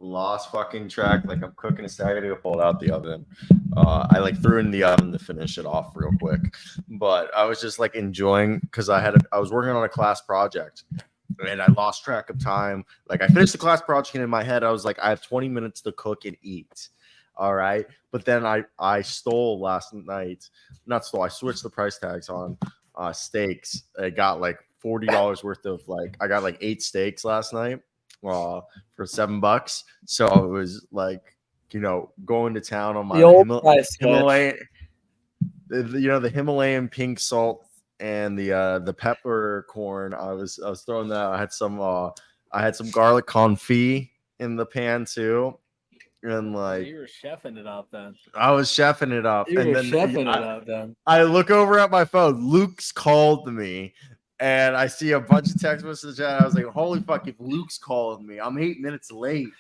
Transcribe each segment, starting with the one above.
lost fucking track. Like I'm cooking a steak, I gotta pull it out the oven. I like threw it in the oven to finish it off real quick, but I was just like enjoying because I was working on a class project and I lost track of time. Like I finished the class project and in my head I was like I have 20 minutes to cook and eat. All right, but then I stole last night. Not stole. I switched the price tags on steaks. I got like $40 worth of I got like 8 steaks last night for $7. So it was like, going to town on my the old price Himalayan, the Himalayan pink salt and the peppercorn. I was throwing that. I had some garlic confit in the pan too. And you were chefing it up then. I was chefing it up. You were chefing it up then. I look over at my phone. Luke's called me. And I see a bunch of text messages. And I was like, holy fuck, if Luke's calling me, I'm 8 minutes late.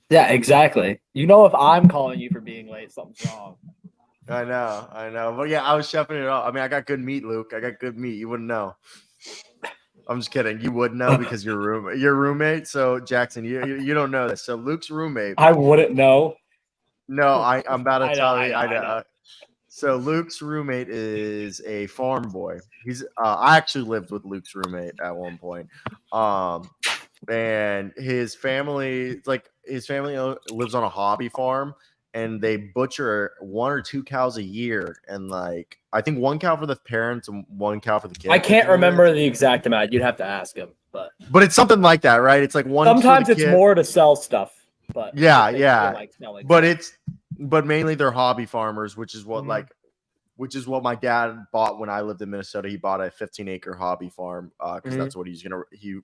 Yeah, exactly. If I'm calling you for being late, something's wrong. I know. But yeah, I was chefing it up. I mean, I got good meat, Luke. I got good meat. You wouldn't know. I'm just kidding. You would know because your roommate. So Jackson, you don't know this. So Luke's roommate. I wouldn't know. No, I'm about to tell you. I know. So Luke's roommate is a farm boy. I actually lived with Luke's roommate at one point. And his family lives on a hobby farm, and they butcher 1 or 2 cows a year, and like I think 1 cow for the parents and 1 cow for the kids. I can't remember the exact amount. You'd have to ask him, but it's something like that, right? It's like one. Sometimes it's more to sell stuff, but yeah. Like But mainly they're hobby farmers, which is what my dad bought when I lived in Minnesota. He bought a 15-acre hobby farm because that's what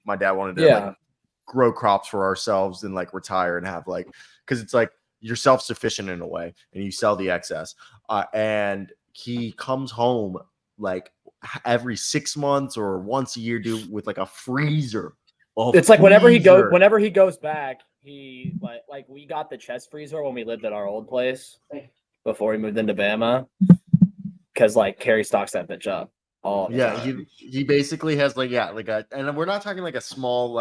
my dad wanted to grow crops for ourselves and like retire and have because it's like you're self-sufficient in a way and you sell the excess. And he comes home like every 6 months or once a year, dude, with like a freezer. It's like whenever he goes back, he like we got the chest freezer when we lived at our old place before we moved into Bama, because like Carrie stocks that bitch up all the time. He basically has and we're not talking like a small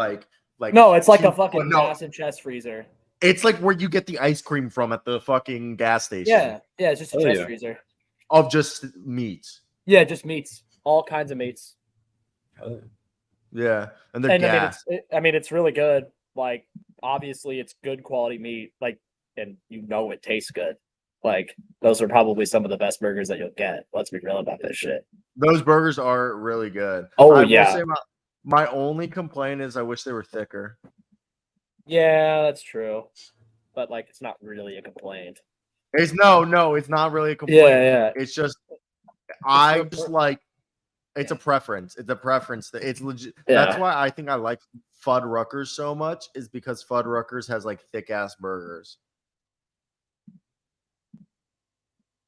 no, it's like a fucking massive chest freezer. It's like where you get the ice cream from at the fucking gas station. Yeah, it's just a chest freezer of just meats. Yeah, just meats, all kinds of meats. Yeah, and they're gas. It's really good. Like, obviously, it's good quality meat. Like, and it tastes good. Like, those are probably some of the best burgers that you'll get. Let's be real about this shit. Those burgers are really good. Oh, yeah. Will say my only complaint is I wish they were thicker. Yeah, that's true. But like, it's not really a complaint. It's not really a complaint. Yeah. It's just it's a preference. It's a preference. It's legit. Yeah. That's why I think I like Fuddruckers so much, is because Fuddruckers has like thick ass burgers.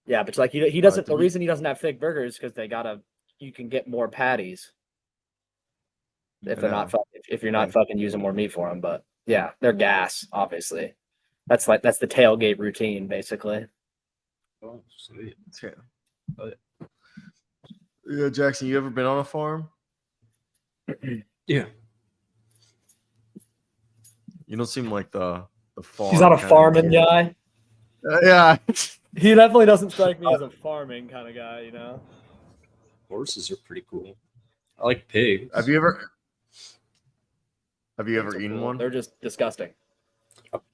Yeah, but like he doesn't. The reason he doesn't have thick burgers is because you can get more patties if you're not fucking using more meat for them. But yeah, they're gas, obviously. That's the tailgate routine, basically. Oh, sweet. Yeah, Jackson, you ever been on a farm? Yeah. You don't seem like the farm. He's not a farming guy. Yeah. He definitely doesn't strike me as a farming kind of guy, Horses are pretty cool. I like pigs. Have you ever eaten one? They're just disgusting.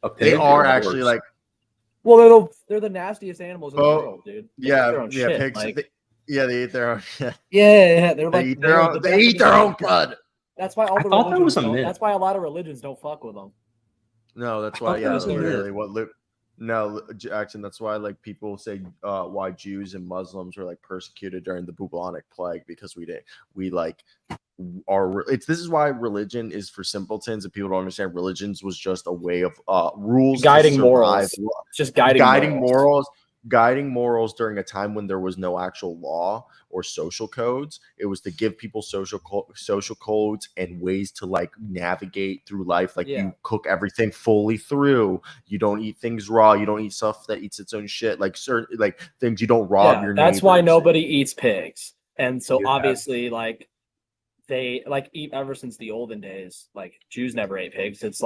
A pig they are actually like. Well, they're the nastiest animals in the world, dude. Pigs. Like, they eat their own. Yeah. They're like they eat their own blood. That's why I thought that was a myth. That's why a lot of religions don't fuck with them. No, that's why. Yeah, literally what Luke. No, Jackson. That's why people say why Jews and Muslims were persecuted during the bubonic plague, because this is why religion is for simpletons, and people don't understand. Religions was just a way of rules, guiding morals, just guiding morals. Guiding morals during a time when there was no actual law or social codes. It was to give people social codes and ways to navigate through life. You cook everything fully through. You don't eat things raw. You don't eat stuff that eats its own shit. Certain things you don't rob your neighbors. That's why nobody eats pigs. And so obviously they eat ever since the olden days. Jews never ate pigs. It's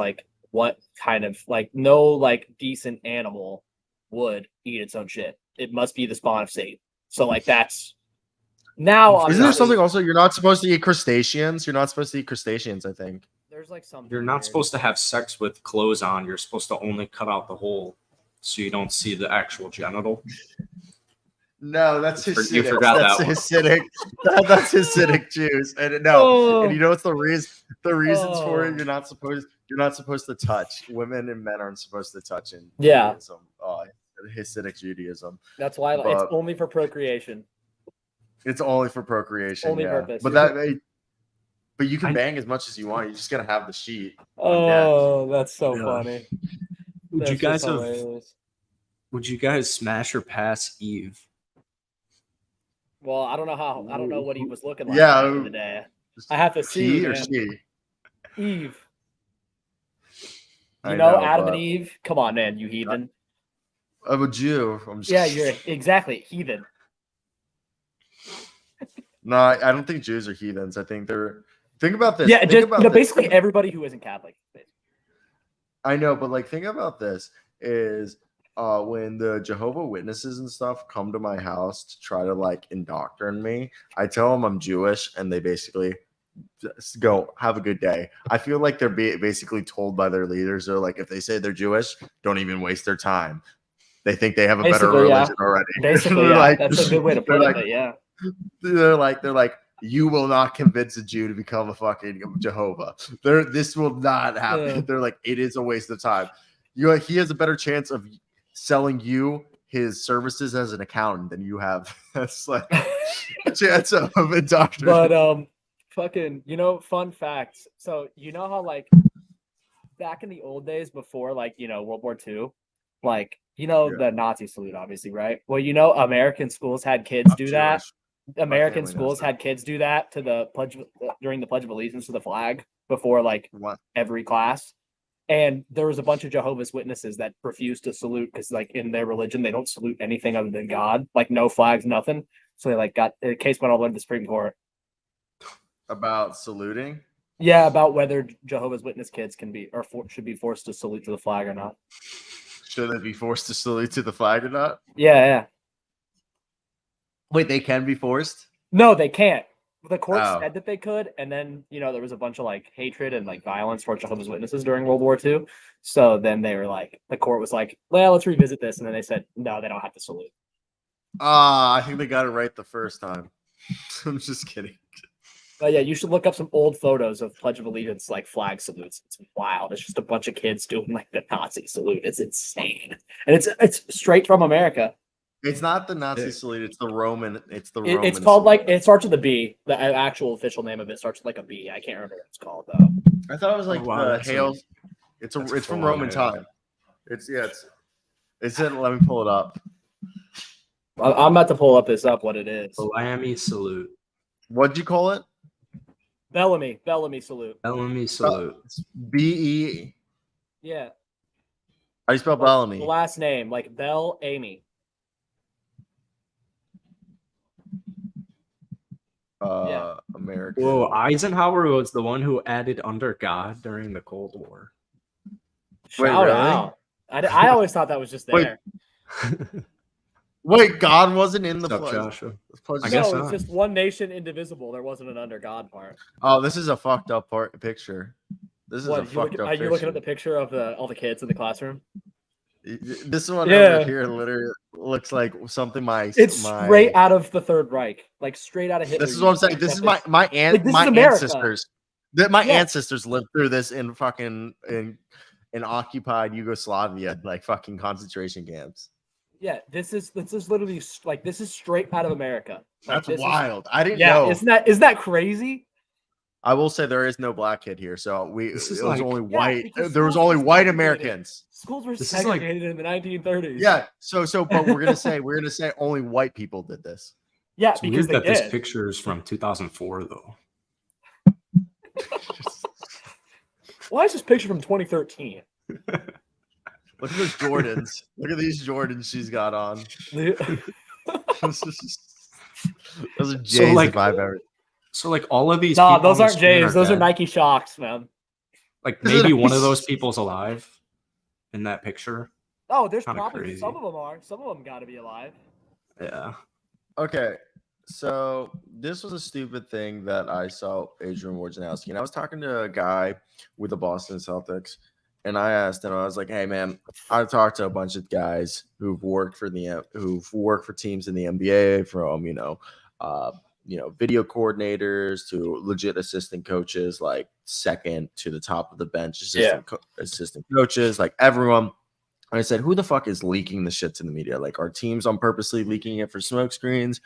what kind of like no like decent animal would eat its own shit. It must be the spawn of Satan. So like that's now. Isn't there something also you're not supposed to eat crustaceans? You're not supposed to eat crustaceans, I think. There's like something. You're not supposed to have sex with clothes on. You're supposed to only cut out the hole so you don't see the actual genital. No, that's Hasidic. You forgot that's that one. Hasidic. That's Hasidic Jews. And no, and you know what's the reason? The reasons for it, you're not supposed to touch. Women and men aren't supposed to touch in Judaism. Hasidic Judaism. That's why it's only for procreation. It's only for procreation. Only purpose. But you can bang as much as you want. You're just gonna have the sheet. Oh, that's so funny. Would you guys smash or pass Eve? Well, I don't know what he was looking like back in the day. I have to see. He or she? Eve. I know know, Adam and Eve? Come on, man, you heathen. I'm a Jew. You're exactly heathen. No, I don't think Jews are heathens. I think they're. Think about this. Yeah, basically everybody who isn't Catholic. I know, but like, think about this: is when the Jehovah's Witnesses and stuff come to my house to try to like indoctrinate me, I tell them I'm Jewish, and they basically just go, "Have a good day." I feel like they're basically told by their leaders, they're like, if they say they're Jewish, don't even waste their time. They think they have a better religion already. Basically, like, that's a good way to put it. Yeah. They're like, you will not convince a Jew to become a fucking Jehovah. This will not happen. Yeah. They're like, it is a waste of time. He has a better chance of selling you his services as an accountant than you have. That's like a chance of indoctrination. But fun facts. So you know how like back in the old days before like World War II, like the Nazi salute, obviously, right? Well, American schools had kids do that. American schools had kids do that to the pledge during the Pledge of Allegiance to the flag before like every class. And there was a bunch of Jehovah's Witnesses that refused to salute because like in their religion, they don't salute anything other than God, like no flags, nothing. So they like got the case went all the way to the Supreme Court. About saluting? Yeah, about whether Jehovah's Witness kids can be or should be forced to salute to the flag or not. Should they be forced to salute to the flag or not? Yeah. Wait, they can be forced? No, they can't. The court said that they could, and then there was a bunch of like hatred and like violence for Jehovah's Witnesses during World War II. So then they were like, the court was like, well, let's revisit this, and then they said, no, they don't have to salute. I think they got it right the first time. I'm just kidding. But yeah, you should look up some old photos of Pledge of Allegiance like flag salutes. It's wild. It's just a bunch of kids doing like the Nazi salute. It's insane, and it's straight from America. It's not the Nazi salute. It's the Roman. It's Roman. It's called like it starts with a B. The actual official name of it starts with like a B. I can't remember what it's called though. I thought it was like the hail. It's from Roman time. It's in. Let me pull it up. I'm about to pull this up. What it is? Bellamy salute. What'd you call it? Bellamy salute. Bellamy salute. B-E. Yeah. How do you spell Bellamy? The last name like Bell Amy. American. Whoa, Eisenhower was the one who added under God during the Cold War. Shout out. I always thought that was just there. Wait, God wasn't in the pledge. I guess it's just one nation indivisible. There wasn't an under God part. Oh, this is a fucked up picture. This is a fucked up. Are you looking at the picture of all the kids in the classroom? This one over here literally looks like something straight out of the Third Reich, like straight out of Hitler. This is what I'm saying. This is my ancestors. My ancestors lived through this in fucking in occupied Yugoslavia, like fucking concentration camps. Yeah, this is literally like this is straight out of America. Like, that's wild. I didn't know. Isn't that crazy? I will say there is no black kid here, so only white. There was only white Americans. Schools were segregated in the 1930s. Yeah, but we're gonna say only white people did this. Yeah, it's because weird that this picture is from 2004 though. Why is this picture from 2013? Look at those Jordans. Look at these Jordans she's got on. Those are J's if I've ever. So like all of these. No, those aren't J's. Those are Nike Shocks, man. Like maybe one of those people's alive in that picture. Oh, there's Kinda probably crazy. some of them are. Some of them got to be alive. Yeah. Okay, so this was a stupid thing that I saw Adrian Wojnarowski, and I was talking to a guy with the Boston Celtics, and I asked him, I was like, "Hey, man, I've talked to a bunch of guys who've worked for teams in the NBA, from video coordinators to legit assistant coaches, like second to the top of the bench, assistant coaches, like everyone." And I said, "Who the fuck is leaking the shit to the media? Like, are teams on purposely leaking it for smoke screens?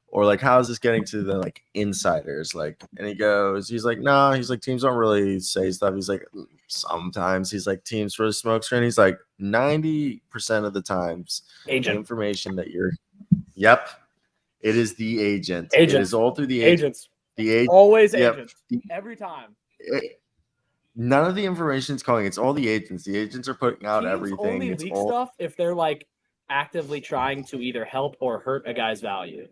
Or like, how is this getting to the like insiders?" Like, and he's like, "Nah," he's like, "Teams don't really say stuff." He's like, "Sometimes," he's like, "teams for the smoke screen." He's like, 90% of the times, Agent. the information that yep, it is the agent. Agent. It is all through the Agents. The agent. Always Yep. agents. Every time. None of the information is calling. It's all the agents. The agents are putting out Teams everything. only It's leak all stuff if they're like actively trying to either help or hurt a guy's value.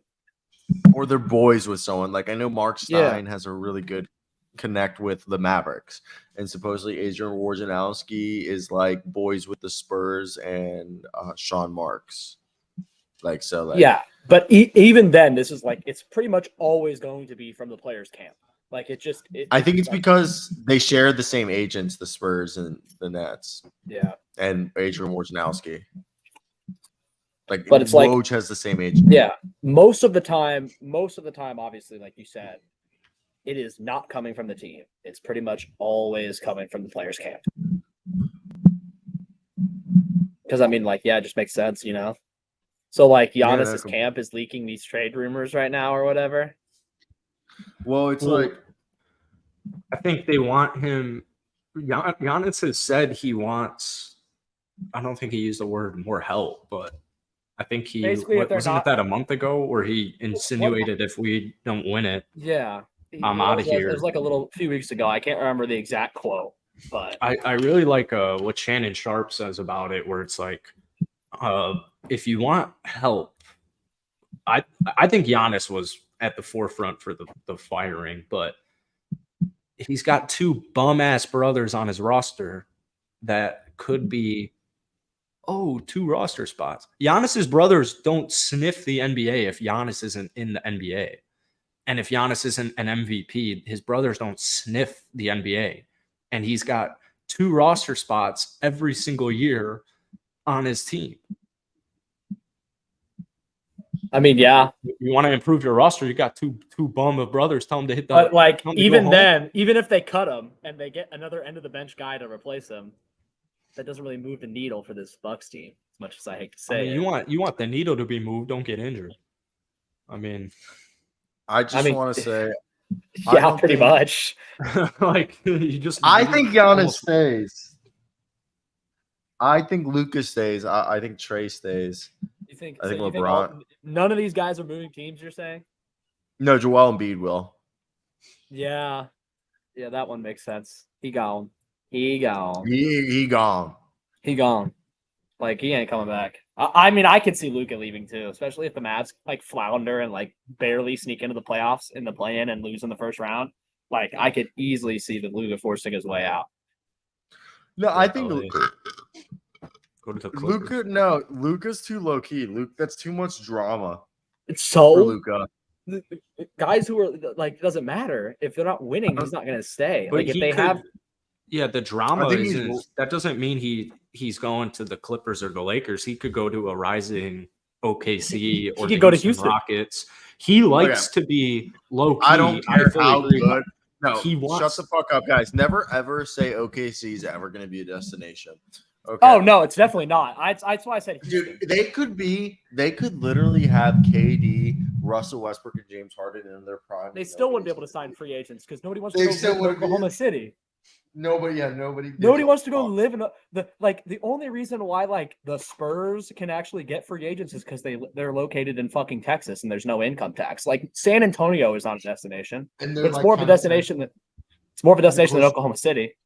or they're boys with someone. Like, I know Mark Stein has a really good connect with the Mavericks, and supposedly Adrian Wojnarowski is like boys with the Spurs and Sean Marks. Like, so like, Yeah, but even then, this is like, it's pretty much always going to be from the players' camp. Like, I think it's because they share the same agents, the Spurs and the Nets. Yeah. And Adrian Wojnarowski. Like, but it's Woj has the same agent. Yeah. Most of the time, obviously, like you said, it is not coming from the team. It's pretty much always coming from the players' camp. Because, I mean, like, yeah, it just makes sense, you know? So, like, Giannis's camp is leaking these trade rumors right now or whatever. Well, it's like, I think they want him. Giannis has said he wants. I don't think he used the word more help, but I think he wasn't it that a month ago where he insinuated if we don't win it, I'm out of here. It was like a few weeks ago. I can't remember the exact quote, but I really like what Shannon Sharp says about it, where it's like, if you want help, I think Giannis was at the forefront for the firing, but he's got two bum ass brothers on his roster that could be two roster spots. Giannis's brothers don't sniff the NBA if Giannis isn't in the NBA. And if Giannis isn't an MVP, his brothers don't sniff the NBA. And he's got two roster spots every single year on his team. I mean, yeah. You want to improve your roster, you got two bum of brothers. Tell them to hit the. But like, even then, even if they cut him and they get another end of the bench guy to replace him, that doesn't really move the needle for this Bucks team, as much as I hate to say. I mean, you want the needle to be moved. Don't get injured. I mean, I want to say, yeah, pretty much. Like, you just. I think Giannis stays. I think Lucas stays. I think Trey stays. You think? I think LeBron. None of these guys are moving teams. You're saying? No, Joel Embiid will. Yeah, that one makes sense. He gone. He gone. He gone. Like, he ain't coming back. I mean, I could see Luka leaving too, especially if the Mavs like flounder and like barely sneak into the playoffs in the play-in and lose in the first round. Like, I could easily see the Luka forcing his way out. No, I think go to the Clippers. Luka's too low key. That's too much drama. It's so for Luka. Guys who are like, it doesn't matter if they're not winning, he's not going to stay. But like, if they have. Yeah, the drama that doesn't mean he's going to the Clippers or the Lakers. He could go to a rising OKC or he could go to Houston Rockets. He likes to be low key. I don't care how good. No, shut the fuck up, guys. Never ever say OKC is ever going to be a destination. Okay. Oh no, it's definitely not. That's why I said Houston. Dude, they could literally have KD, Russell Westbrook, and James Harden in their prime. They still wouldn't be able to sign free agents because nobody wants to go to Oklahoma City. Nobody wants to go live in the only reason why like the Spurs can actually get free agents is because they're located in fucking Texas and there's no income tax. Like, San Antonio is not a destination. It's more of a destination than Oklahoma City.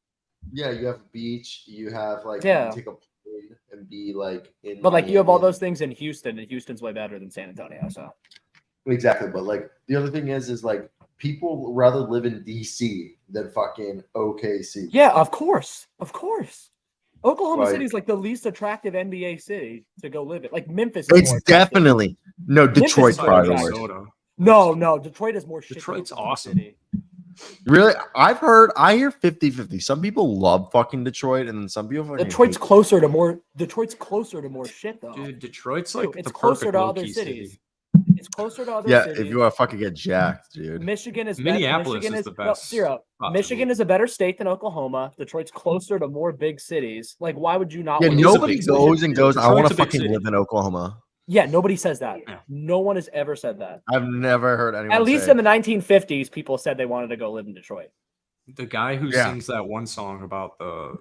Yeah, you have a beach. You have you take a plane and be like in. But like, you have all those things in Houston, and Houston's way better than San Antonio. So exactly, but like the other thing is like people rather live in DC than fucking OKC. Yeah, of course. Oklahoma Like- City is like the least attractive NBA city to go live in. Like Memphis. Is It's more attractive. definitely no Memphis Detroit's is more probably the attractive. worst. No, Detroit is more shit. than Detroit's Oklahoma awesome. City. Really? I hear 50-50. Some people love fucking Detroit, and then some people fucking Detroit's hate closer to more shit though. Dude, Detroit's Dude, like it's the closer perfect to other low-key cities. city. It's closer to other Yeah, cities. if you want to fucking get jacked, dude. Michigan is Minneapolis Michigan is the best Zero. spot to Michigan live. is a better state than Oklahoma. Detroit's closer to more big cities. Like, why would you not? Yeah, want to nobody big goes and goes, I want Detroit's to a big fucking city. live in Oklahoma. Yeah, nobody says that. Yeah. No one has ever said that. I've never heard anyone At least say in the 1950s, people said they wanted to go live in Detroit. The guy who Yeah. sings that one song about the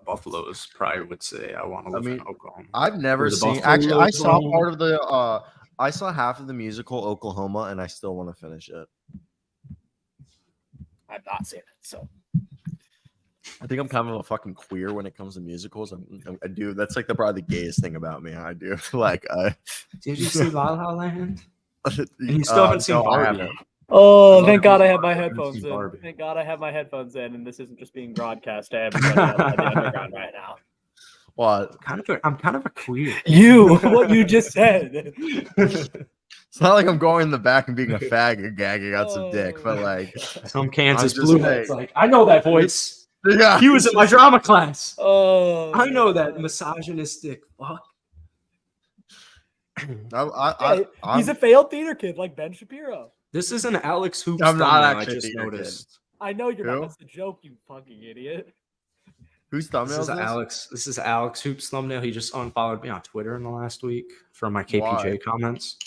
Buffaloes probably would say, "I want to live in Oklahoma." I've never Where the seen. Actually, I Buffaloes saw roam. part of the. I saw half of the musical Oklahoma, and I still want to finish it. I've not seen it, so I think I'm kind of a fucking queer when it comes to musicals. I do. That's like probably the gayest thing about me. I do. Like, Did you see La La Land? and you still haven't seen Barbie. Oh, I thank love God I it. have my I haven't headphones seen in. Barbie. Thank God I have my headphones in, and this isn't just being broadcast to everybody else on the underground right now. What? I'm kind of a queer. You, what you just said. It's not like I'm going in the back and being a fag and gagging out some dick, but like, Some Kansas I'm just blue saying. man's like, I know that voice. yeah, He was in my drama class. Oh, I know that misogynistic fuck. he's a failed theater kid like Ben Shapiro. This is an Alex Hoops I'm not thumbnail I actually a just theater noticed. I know you're not. Who? That's a joke, you fucking idiot. Whose thumbnail is this? This is Alex Hoops thumbnail. He just unfollowed me on Twitter in the last week from my KPJ Why? comments.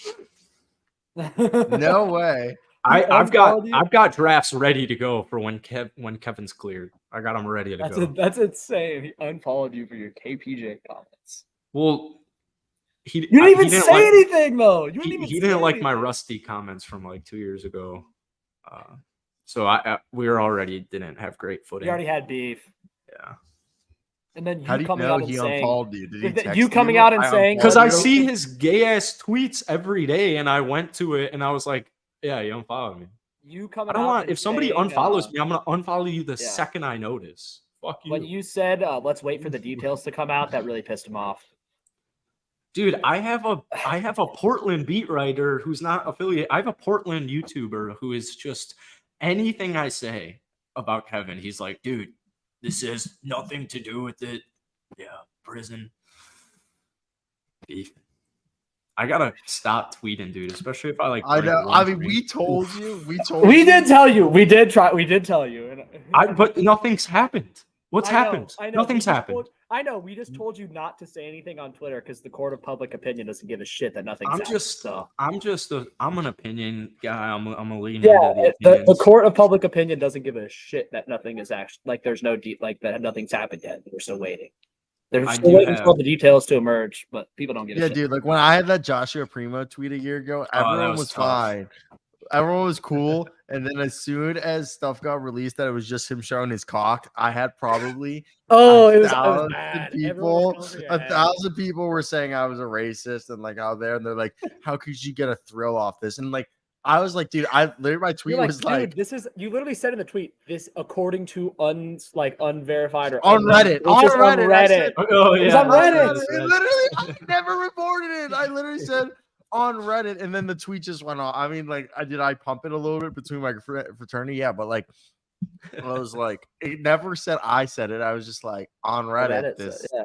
No way. I've unfollowed you? got drafts ready to go for when Kevin's cleared. I got them ready to go. That's insane. He unfollowed you for your KPJ comments. Well, You didn't even didn't say like- anything though. You He didn't like my Rusty comments from like 2 years ago. So we didn't have great footing. You already had beef, Yeah. and then you How do you coming know out and he saying, unfollowed you? Did he Th- text you coming out and saying- Because I unfollowed see you? his gay ass tweets every day, and I went to it and I was like, "Yeah, he unfollowed me." you coming I don't out want. and If somebody saying, unfollows me, I'm gonna unfollow you the yeah. second I notice. Fuck you, when you said, "Let's wait for the details to come out," that really pissed him off. dude. I have a Portland beat writer who's not affiliated. I have a Portland YouTuber who is just anything I say about Kevin, he's like, "Dude, this has nothing to do with it." Yeah, prison beef. I gotta stop tweeting, dude. Especially if I like. I break know. one I mean, tweet. we told you. We did tell you. We did try. We did tell you. But nothing's happened. What's I know, happened? I know. Nothing's We just happened. told- I know. We just told you not to say anything on Twitter because the court of public opinion doesn't give a shit that nothing's happened. I'm an opinion guy. I'm a lean Yeah, into the the opinions. court of public opinion doesn't give a shit that nothing is actually like there's no deep like that nothing's happened yet. We're still waiting. They're I still do waiting for have- the details to emerge, but people don't give a Yeah, shit. dude. Like when I had that Joshua Primo tweet a year ago, that everyone was was tough. fine. Everyone was cool. And then as soon as stuff got released that it was just him showing his cock, I had probably Oh, it was 1,000 bad. people. Everyone was over your head. 1,000 people were saying I was a racist and like out there, and they're like, "How could you get a thrill off this?" And like, I was like, "Dude, I literally my tweet You're like, was dude, like this is you literally said in the tweet this according to unverified or on Reddit, It's just on I said- Reddit. Oh It was yeah, on Reddit. Literally, I never reported it. I literally said on Reddit, and then the tweet just went off. I mean, like, I pump it a little bit between my fraternity, yeah, but like, I was like, it never said I said it. I was just like on Reddit, this, yeah.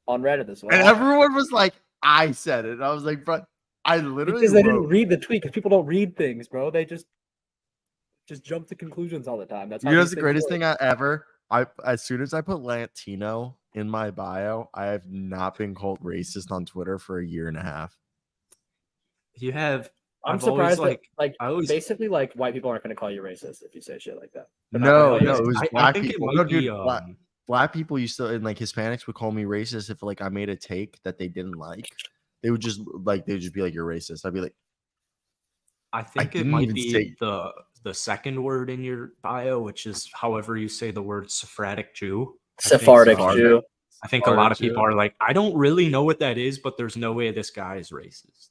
On Reddit this one. and everyone was like, I said it. And I was like, but I literally Because they didn't wrote, read the tweet because people don't read things, bro. They just jump to conclusions all the time. That's how you know, these the things greatest work. thing I ever. As soon as I put Latino in my bio, I have not been called racist on Twitter for a year and a half. You have. I'm I've always, surprised that like I always. basically like white people aren't going to call you racist if you say shit like that. They're not No, gonna call you no, it racist. was I black think it people. might No, be. dude, black people used to, and like Hispanics would call me racist if like I made a take that they didn't like. They would just be like, "You're racist." I'd be like, I think it didn't might even be say- the second word in your bio, which is however you say the word Sephardic Jew. Sephardic Sephardic. Jew. I think a lot of Sephardic people Jew. are like, I don't really know what that is, but there's no way this guy is racist.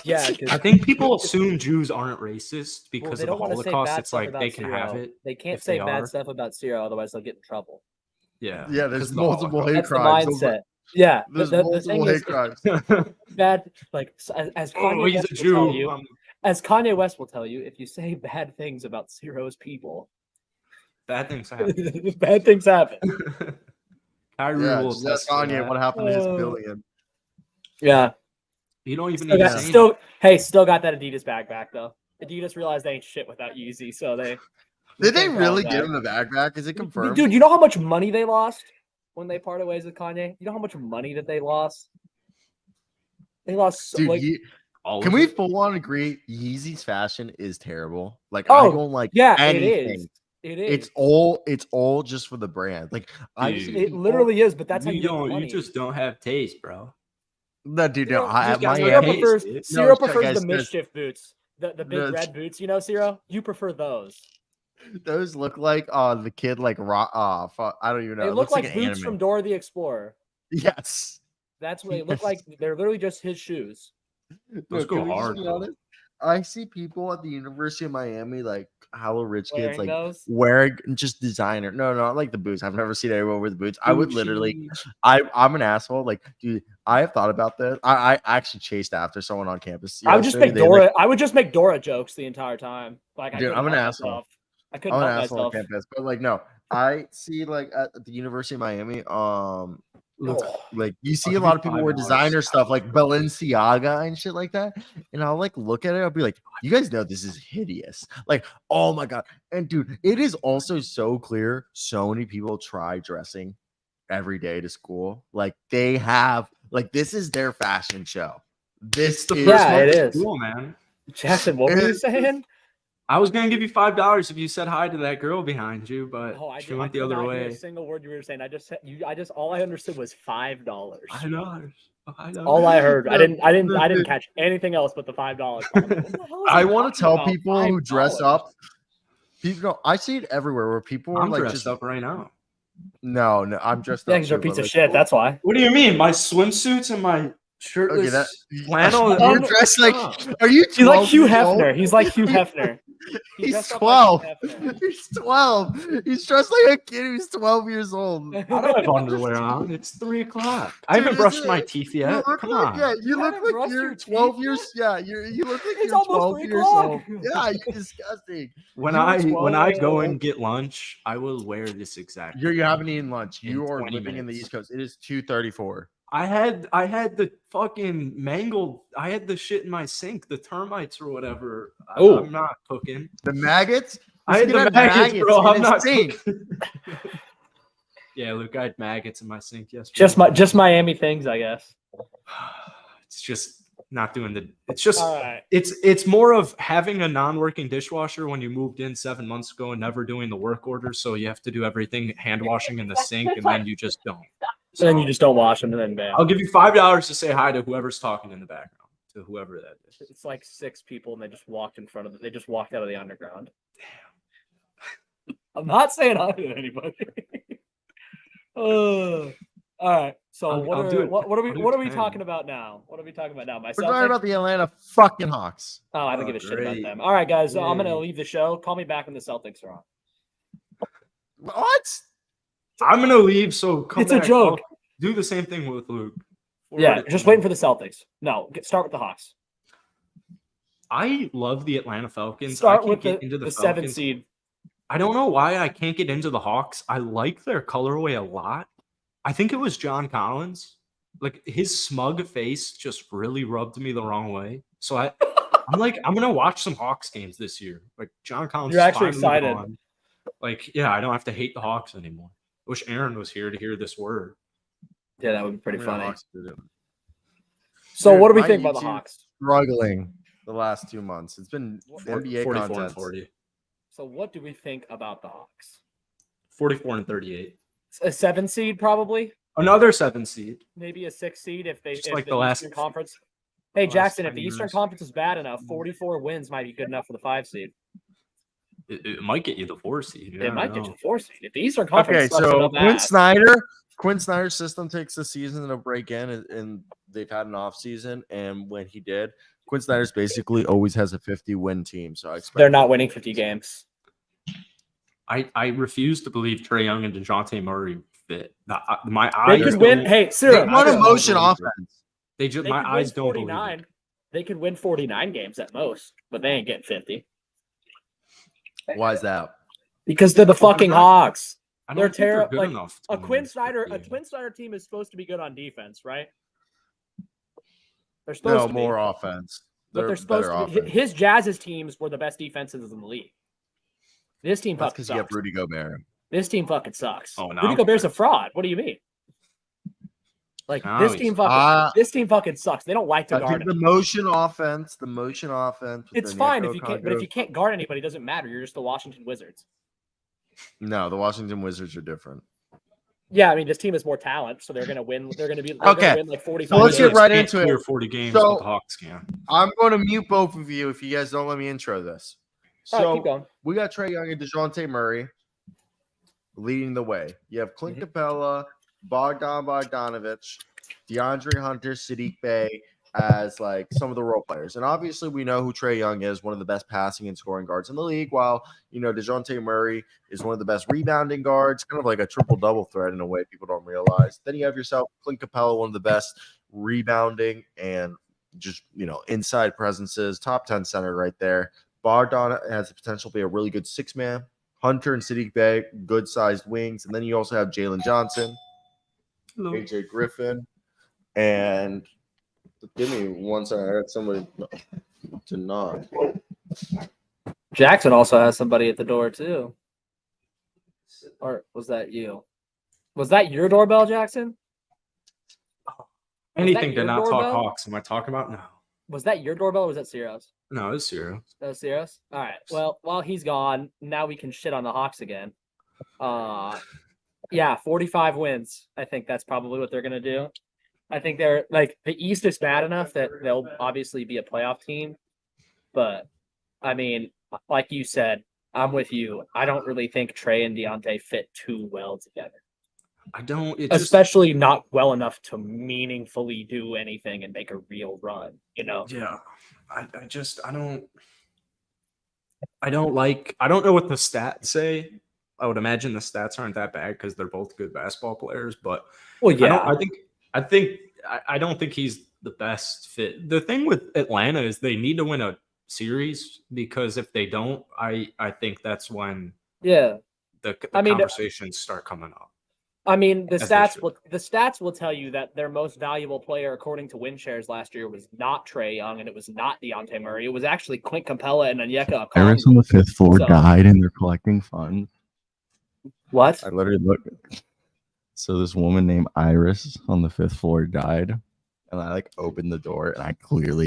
Yeah, I think people assume Jews aren't racist because they of the don't want to say Holocaust. bad It's stuff like about they can have Cyro. it. They can't if say they bad are. stuff about Cyro, otherwise they'll get in trouble. Yeah, Yeah, 'cause there's of the multiple hate That's the crimes. mindset. Yeah, There's the multiple thing hate is, crimes. bad, like as Oh, Kanye he's West a will tell Jew. you, as Kanye West will tell you, if you say bad things about Cyro's people, Bad things happen. bad things happen. Kyrie Yeah, will just ask attest to Kanye that. what happened to his billion. Yeah, You don't even still need got, to say still got that Adidas bag back though. Adidas realized they ain't shit without Yeezy, so they Did they can't call really it give back. him the bag back? Is it confirmed? Dude, you know how much money they lost when they parted ways with Kanye? You know how much money that they lost? They lost Dude, like all can of we it. full on agree Yeezy's fashion is terrible? Like I oh don't like yeah, anything. it is. It is. It's all just for the brand. Like I Dude. see It people, literally is, but that's how you make the You money. just don't have taste, bro. no, dude, no. Ciro Miami. prefers dude. Ciro No, prefers guys, the mischief boots, the big No, red boots. You know, Ciro, you prefer those. those look like the kid like I don't even know. They It look looks like an boots anime. from Dora the Explorer. Yes. That's what they look like. They're literally just his shoes. Those go can we just hard, be though. honest? I see people at the University of Miami, like hello rich kids, Wearing like those? wearing just designer. No, not like the boots. I've never seen anyone with boots. I would literally, Gucci. I'm an asshole. Like, dude, I have thought about this. I actually chased after someone on campus. I would just yesterday. make They, Dora. like, I would just make Dora jokes the entire time. Like I dude, couldn't I'm an help asshole. myself. I couldn't I'm an help asshole on myself. campus, but like, no, I see like at the University of Miami, like you see a lot of people wear designer stuff like Balenciaga and shit like that, and I'll like look at it, I'll be like, you guys know this is hideous. Like, oh my god. And dude, it is also so clear so many people try dressing every day to school. Like they have like this is their fashion show. It's the is first Yeah, month it of is. school, man. Jackson, what were you saying? I was gonna give you $5 if you said hi to that girl behind you, but Oh, she went the other Hear way. a single word you were saying. All I understood was $5. $5. All I heard. I didn't catch anything else but the $5. I want to tell people who dress up. People know I see it everywhere where people are I'm like dressed just up right now. no, I'm dressed Yeah, up. because you're a too, piece but, of like, shit. That's why. What do you mean? My swimsuits and my shirtless flannel? You're dressed like. Are you 12 He's like Hugh years old? Hefner. He's like Hugh Hefner. He's dressed up like 12. Hugh Hefner. He's 12. He's dressed like a kid who's 12 years old. I don't have underwear on. It's 3 o'clock. I haven't Dude, brushed isn't my it- teeth You yet. look Come like, on. yeah, you You look haven't like brushed you're your 12 teeth years. Yeah, you look like It's you're almost 12 3 years o'clock. old. Yeah, you're disgusting. When You were I 12 go years and get lunch, I will wear this exact. You haven't eaten lunch. in You are 20 living in the minutes. East Coast. It is 2:34. I had the fucking mangled. I had the shit in my sink, the termites or whatever. Oh. I'm not cooking. The maggots. I had This kid the had maggots, bro. in I'm his not sink. cooking. Yeah, Luke, I had maggots in my sink yesterday. Just Miami things, I guess. It's just not doing the. It's just. All right. It's more of having a non-working dishwasher when you moved in 7 months ago and never doing the work order, so you have to do everything hand washing in the sink, and then you just don't. So then you just don't wash them, and then bam. I'll give you $5 to say hi to whoever's talking in the background, to whoever that is. It's like 6 people, and they just walked in front of it. They just walked out of the underground. Damn. I'm not saying hi to anybody. All right. So what are we talking about now? What are we talking about now? We're talking about the Atlanta fucking Hawks. Oh, I don't give a shit about great. them. All right, guys. I'm gonna Yay. leave the show. Call me back when the Celtics are on. What? I'm gonna leave, so come It's a back. joke. I'll do the same thing with Luke. Yeah, just waiting for the Celtics. No, start with the Hawks. I love the Atlanta Falcons. Start I can't with get into the 7th Falcons. seed. I don't know why I can't get into the Hawks. I like their colorway a lot. I think it was John Collins. Like his smug face just really rubbed me the wrong way. So I'm like, I'm gonna watch some Hawks games this year. Like John Collins. You're actually finally excited. gone. Like, yeah, I don't have to hate the Hawks anymore. I wish Aaron was here to hear this word. Yeah, that would be pretty Yeah, funny. Hawks did it. So Dude, what do we my think about the YouTube- Hawks? Struggling the last 2 months. It's been NBA 44 and content. 40. So what do we think about the Hawks? 44 and 38. A 7 seed, probably. Another 7 seed. Maybe a 6 seed if they Just if like the the last- Eastern Conference. Hey last Jackson, if 10 the Eastern years. Conference is bad enough, 44 wins might be good enough for the 5 seed. It might get you the 4 seed. It might get you the 4 seed. If the Eastern Conference Okay, sucks so so bad, Quinn Snyder's system takes the season to break in, and they've had an off season. And when he did, Quinn Snyder's basically always has a 50-win team, so I expect They're not winning 50 games. I refuse to believe Trae Young and DeJounte Murray fit. My They eyes could win. don't- Hey, They Cyril, want a don't motion believe it. offense. They just they my could eyes win don't believe 49. it. They could win 49 games at most, but they ain't getting 50 Why is that? because they're the fucking Hawks. I They're don't think they're terrible. good Like enough. a to Quinn win Snyder, 50. team is supposed to be good on defense, right? They're No, supposed to more be. offense. But they're supposed better to be. offense. His Jazz's teams were the best defenses in the league. This team That's fucking because you have sucks. Rudy Gobert. This team fucking sucks. Oh, now Rudy I'm Gobert's a convinced. fraud. What do you mean? Like Now this he's- team fucking this team fucking sucks. They don't like to I guard think the him. motion offense. with It's the fine Onyeka if you can't, but if Okongwu- you can't guard anybody, it doesn't matter. You're just the Washington Wizards. No, the Washington Wizards are different. Yeah, I mean this team has more talent, so they're gonna win. They're gonna Okay. win like 45. So let's get games. right Can't into it. clear 40 games, So- but the Hawks can. I'm going to mute both of you if you guys don't let me intro this. All right, keep So going. we got Trae Young and DeJounte Murray leading the way. You have Clint Capella, Bogdan Bogdanovic, DeAndre Hunter, Sadiq Bey as like some of the role players. And obviously we know who Trae Young is, one of the best passing and scoring guards in the league, while DeJounte Murray is one of the best rebounding guards, kind of like a triple-double threat in a way people don't realize. Then you have yourself Clint Capella, one of the best rebounding and just inside presences, top 10 center right there. Bogdan has the potential to be a really good six-man. Hunter and Sadiq Bey, good-sized wings. And then you also have Jalen Johnson, AJ Griffin, and give me one second. I got somebody to knock. Jackson also has somebody at the door too. Or was that you? Was that your doorbell, Jackson? Anything to your not doorbell? talk Hawks. Am I talking about? No. Was that your doorbell or was that Ciro's? No, it's zero. That was Ciro's? All right. Well, while he's gone, now we can shit on the Hawks again. Yeah, 45 wins. I think that's probably what they're gonna do. I think they're like the East is bad enough that they'll obviously be a playoff team. But I mean, like you said, I'm with you. I don't really think Trae and Deontay fit too well together. I don't. Especially not well enough to meaningfully do anything and make a real run, Yeah. I don't know what the stats say. I would imagine the stats aren't that bad because they're both good basketball players, but Well, yeah. I don't think he's the best fit. The thing with Atlanta is they need to win a series because if they don't, I think that's when the conversations start coming up. I mean, the As they stats will tell you that their most valuable player, according to win shares last year, was not Trae Young and it was not Deontay Murray. It was actually Clint Capella and Onyeka Okongwu. Iris on the 5th floor died and they're collecting funds. What? I literally looked. So this woman named Iris on the 5th floor died. And I opened the door and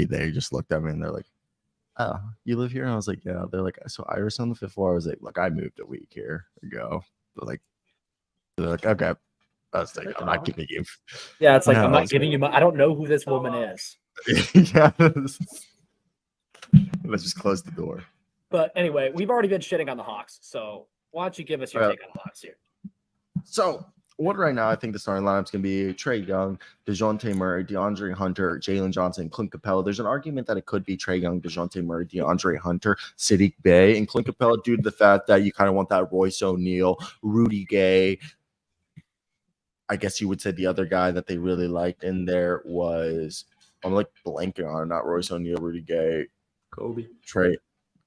they just looked at me and they're like, "Oh, you live here?" And I was like, "Yeah." They're like, "So Iris on the 5th floor." I was like, "Look, I moved a week here ago." They're like, "Okay." I was like, "I'm not giving you." Yeah, it's like, No, I'm not it's giving you I don't know who this woman is. Yeah. Let's just close the door. But anyway, we've already been shitting on the Hawks. So why don't you give us your take on the Hawks here? So, what right now I think the starting lineup's going to be Trae Young, DeJounte Murray, DeAndre Hunter, Jalen Johnson, Clint Capella. There's an argument that it could be Trae Young, DeJounte Murray, DeAndre Hunter, Sadiq Bey, and Clint Capella due to the fact that you kind of want that Royce O'Neal, Rudy Gay. I guess you would say the other guy that they really liked in there was, I'm blanking on it, not Royce O'Neal, Rudy Gay, Kobe, Trae,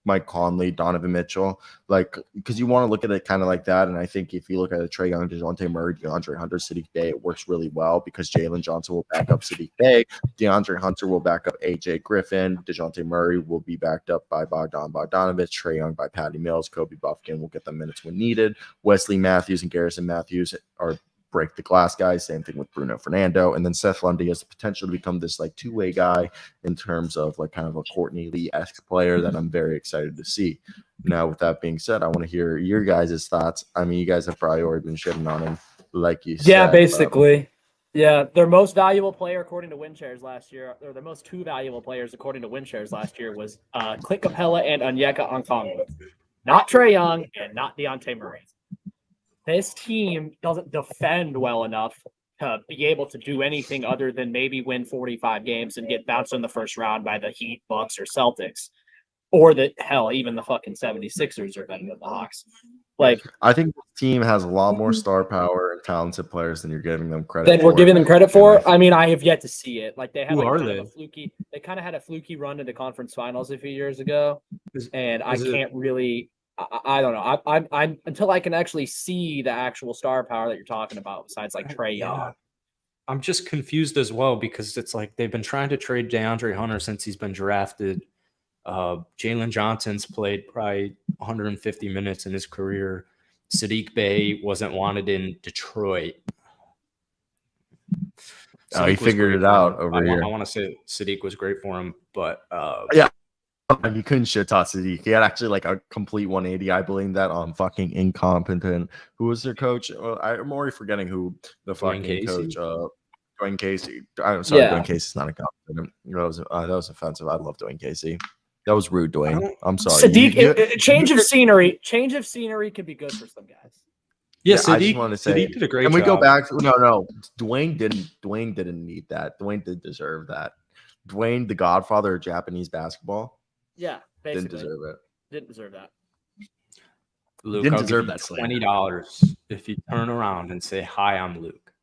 Mike Conley, Donovan Mitchell, because you want to look at it kind of like that. And I think if you look at it, Trae Young, DeJounte Murray, DeAndre Hunter, Sadiq Bey, it works really well because Jalen Johnson will back up Sadiq Bey, DeAndre Hunter will back up AJ Griffin, DeJounte Murray will be backed up by Bogdan Bogdanovic, Trae Young by Patty Mills, Kobe Buffkin will get the minutes when needed. Wesley Matthews and Garrison Matthews are break the glass guys. Same thing with Bruno Fernando. And then Seth Lundy has the potential to become this two-way guy in terms of kind of a Courtney Lee-esque player that I'm very excited to see. Now, with that being said, I want to hear your guys' thoughts. I mean, you guys have probably already been shitting on him, like you said. Yeah, basically. Yeah, their most valuable player according to win shares last year, or their most two valuable players according to win shares last year was Clint Capella and Onyeka Okongwu. Not Trae Young and not Deontay Murray. This team doesn't defend well enough to be able to do anything other than maybe win 45 games and get bounced in the first round by the Heat, Bucks, or Celtics. Or even the fucking 76ers are better than the Hawks. Like, I think the team has a lot more star power and talented players than you're giving them credit than for. we're giving them credit for. I mean, I have yet to see it. Like they had Who like are kind they? of a fluky. They kind of had a fluky run into conference finals a few years ago, and I is it- can't really. I don't know. I'm until I can actually see the actual star power that you're talking about. Besides like Trae Young. Yeah. I'm just confused as well because it's like they've been trying to trade DeAndre Hunter since he's been drafted. Jalen Johnson's played probably 150 minutes in his career. Sadiq Bey wasn't wanted in Detroit. Oh, he Sadiq was figured great it for out him. over here. I want to say Sadiq was great for him, but And you couldn't shit talk Sadiq. He had actually like a complete 180. I blame that on fucking incompetent. Who was their coach? I'm already forgetting who the fucking Casey? coach. Dwayne Casey. I'm sorry, Yeah. Dwayne Casey's not incompetent. That was offensive. I love Dwayne Casey. That was rude, Dwayne. I'm sorry. Sadiq, change of scenery. Change of scenery could be good for some guys. yeah, I Sadiq, just want to say, Sadiq did a great and job. we go back to no. Dwayne didn't need that. Dwayne did deserve that. Dwayne, the godfather of Japanese basketball, Yeah, basically didn't deserve it. Didn't deserve that. Luke, Didn't I'll deserve give that you slander. $20 if you turn around and say, "Hi, I'm Luke,"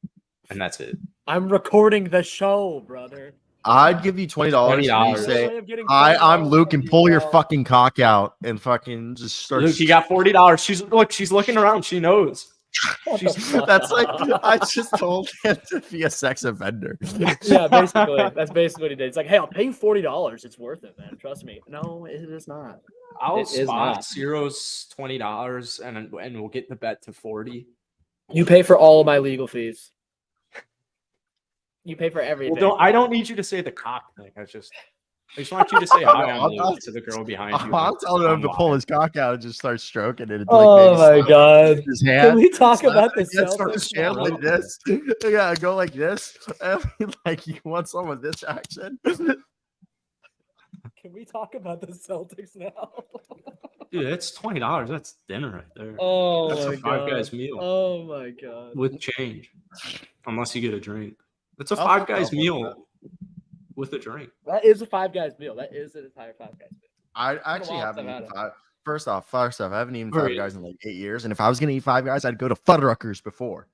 and that's it. I'm recording the show, brother. I'd give you $20 if you $20. say, "Hi, I'm Luke," and pull your fucking cock out and fucking just start. Luke, you got $40. She's looking around. She knows. That's like I just told him to be a sex offender. Yeah, basically. That's basically what he did. It's like, hey, I'll pay you $40. It's worth it, man. Trust me. No, it is not. I'll It is spot not. Cyro's $20 and we'll get the bet to 40. You pay for all of my legal fees. You pay for everything. Well, I don't need you to say the cock thing. I just want you to say hi, I'm Luke to the girl behind you. I'm telling him to pull his cock out and just start stroking it. Oh my god! His Can hand. we talk slap about the it, and start Celtics his hand now? like this. Yeah, go like this. Like you want some of this action? Can we talk about the Celtics now? Dude, it's $20. That's dinner right there. Oh That's my a Five god! Guys meal Oh my god! with change, unless you get a drink. It's a I'll Five fuck Guys up with meal with a drink. That is a Five Guys meal. That is an entire Five Guys meal. I actually while haven't since I've eaten had five. First off, I haven't eaten Very- Five Guys in like 8 years. And if I was gonna eat Five Guys, I'd go to Fuddruckers before.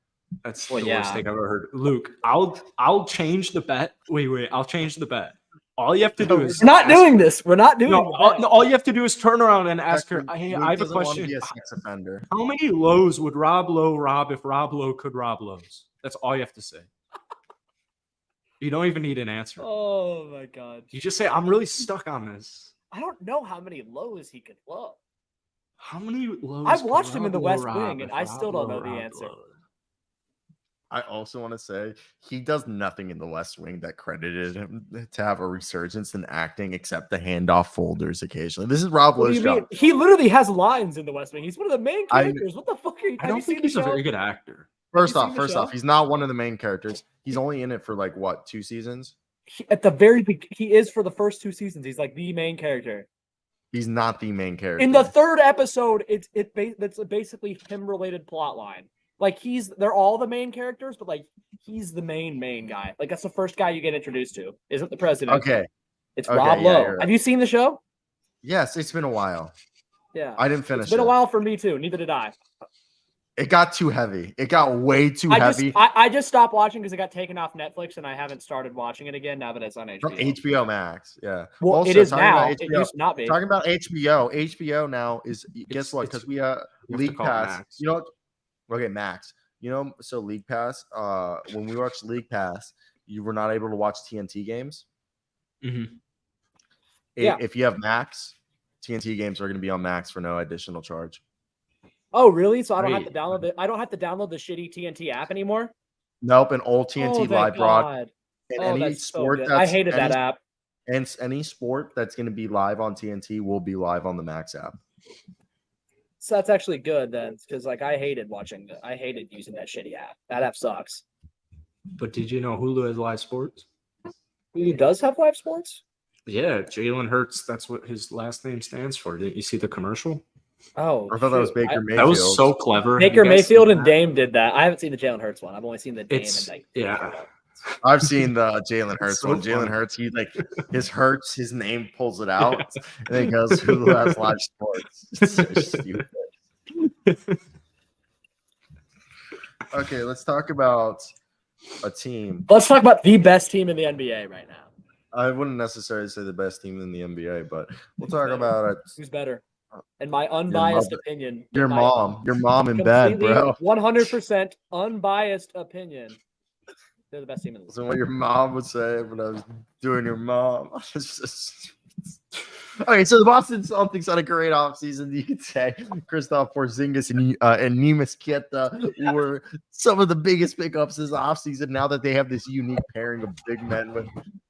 That's Well, the yeah. worst thing I've ever heard. Luke, I'll change the bet. Wait, I'll change the bet. All you have to do is We're not ask doing her- this. We're not doing No, this. all you have to do is turn around and ask her. Hey, Luke I have a doesn't want to question. be a sex offender. How many lows would Rob Lowe rob if Rob Lowe could rob lows? That's all you have to say. You don't even need an answer. Oh my god! You just say, "I'm really stuck on this." I don't know how many lows he could blow. How many lows? I've could watched him in the Rob Lowe West rob Wing, and if I still Rob don't know Lowe the robbed answer. lows? I also want to say he does nothing in the West Wing that credited him to have a resurgence in acting except the handoff folders occasionally. This is Rob What do Lowe's you mean? job. He literally has lines in the West Wing. He's one of the main I- characters. What the fuck are you? I don't think he's a very good actor. First you off, seen the show? he's not one of the main characters. He's only in it for like what, 2 seasons? At the very beginning, he is for the first 2 seasons. He's like the main character. He's not the main character. In the 3rd episode, it's basically him related plot line. Like they're all the main characters, but like he's the main guy. Like that's the first guy you get introduced to. Isn't the president? Okay. It's Okay, Rob yeah, Lowe. you're right. Have you seen the show? Yes, it's been a while. Yeah. I didn't finish It's been it. a while for me too. Neither did I. It got too heavy. It got way too I heavy. just stopped watching because it got taken off Netflix, and I haven't started watching it again now that it's on HBO. From HBO Max. Yeah. Well, Also, it is talking now. about It HBO used to not be. Talking about HBO. HBO now is guess what? Because we you have to League call it Pass. Max. You know what? Okay, Max. You know, so League Pass, when we watched League Pass, you were not able to watch TNT games. Mm-hmm. Yeah. If you have Max, TNT games are going to be on Max for no additional charge. Oh, really? So I don't have to Great. download it. I don't have to download the shitty TNT app anymore. Nope, an old TNT Oh, thank live broad. God. And Oh, any that's so sport good. that's I hated that app. And any sport that's going to be live on TNT will be live on the Max app. So that's actually good then, because like I hated using that shitty app. That app sucks. But did you know Hulu has live sports? Hulu does have live sports? Yeah, Jalen Hurts. That's what his last name stands for. Didn't you see the commercial? Oh, I thought that was shoot. Baker Mayfield. That was so clever. Baker You guys Mayfield seen and that? Dame did that. I haven't seen the Jalen Hurts one. I've only seen the Dame It's and yeah. I've seen the Jalen Hurts so one. Jalen funny. Hurts, he like his name pulls it out, and then he goes, "Who has live sports?" It's so stupid. Okay, let's talk about a team. Let's talk about the best team in the NBA right now. I wouldn't necessarily say the best team in the NBA, but we'll Who's talk better? about it. Who's better? In my unbiased mother- opinion. Your mom in bed, completely bro. 100% unbiased opinion. They're the best team in the league. So what your mom would say when I was doing your mom. Okay, so the Boston Celtics had a great offseason. You could say Kristaps Porzingis and Neemias Queta were some of the biggest pickups this offseason. Now that they have this unique pairing of big men with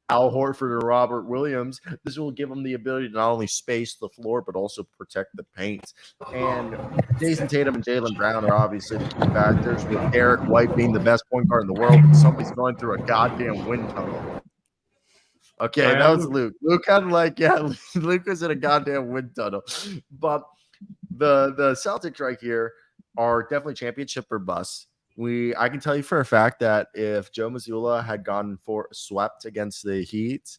Al Horford and Robert Williams, this will give them the ability to not only space the floor but also protect the paint. And Jason Tatum and Jaylen Brown are obviously the key factors, with Derek White being the best point guard in the world, but somebody's going through a goddamn wind tunnel. Okay, that was Luke. Luke had Luke was in a goddamn wind tunnel. But the Celtics right here are definitely championship or bust. I can tell you for a fact that if Joe Mazzulla had gone for swept against the Heat,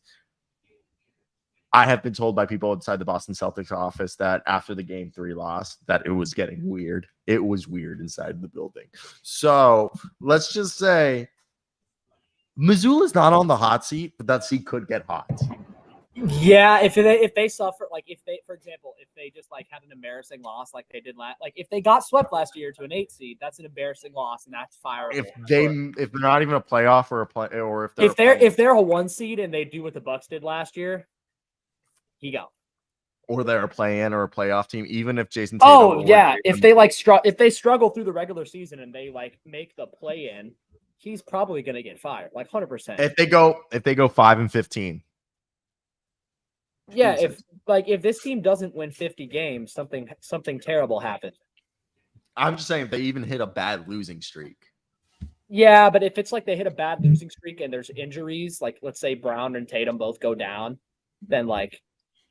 I have been told by people inside the Boston Celtics office that after the Game 3 loss, that it was getting weird. It was weird inside the building. So let's just say Mazzulla's not on the hot seat, but that seat could get hot. Yeah, if they suffer, like if they, for example, if they just like had an embarrassing loss like they did last, like if they got swept last year to an 8 seed, that's an embarrassing loss and that's fireable. If they're not even a playoff or if they're a 1 seed and they do what the Bucks did last year, he go. Or they're a play-in or a playoff team, even if Jason Tatum if they struggle through the regular season and they like make the play-in, he's probably going to get fired, like 100%. If they go 5-15. Yeah, if this team doesn't win 50 games, something terrible happens. I'm just saying if they even hit a bad losing streak. Yeah, but if it's like they hit a bad losing streak and there's injuries, like let's say Brown and Tatum both go down, then like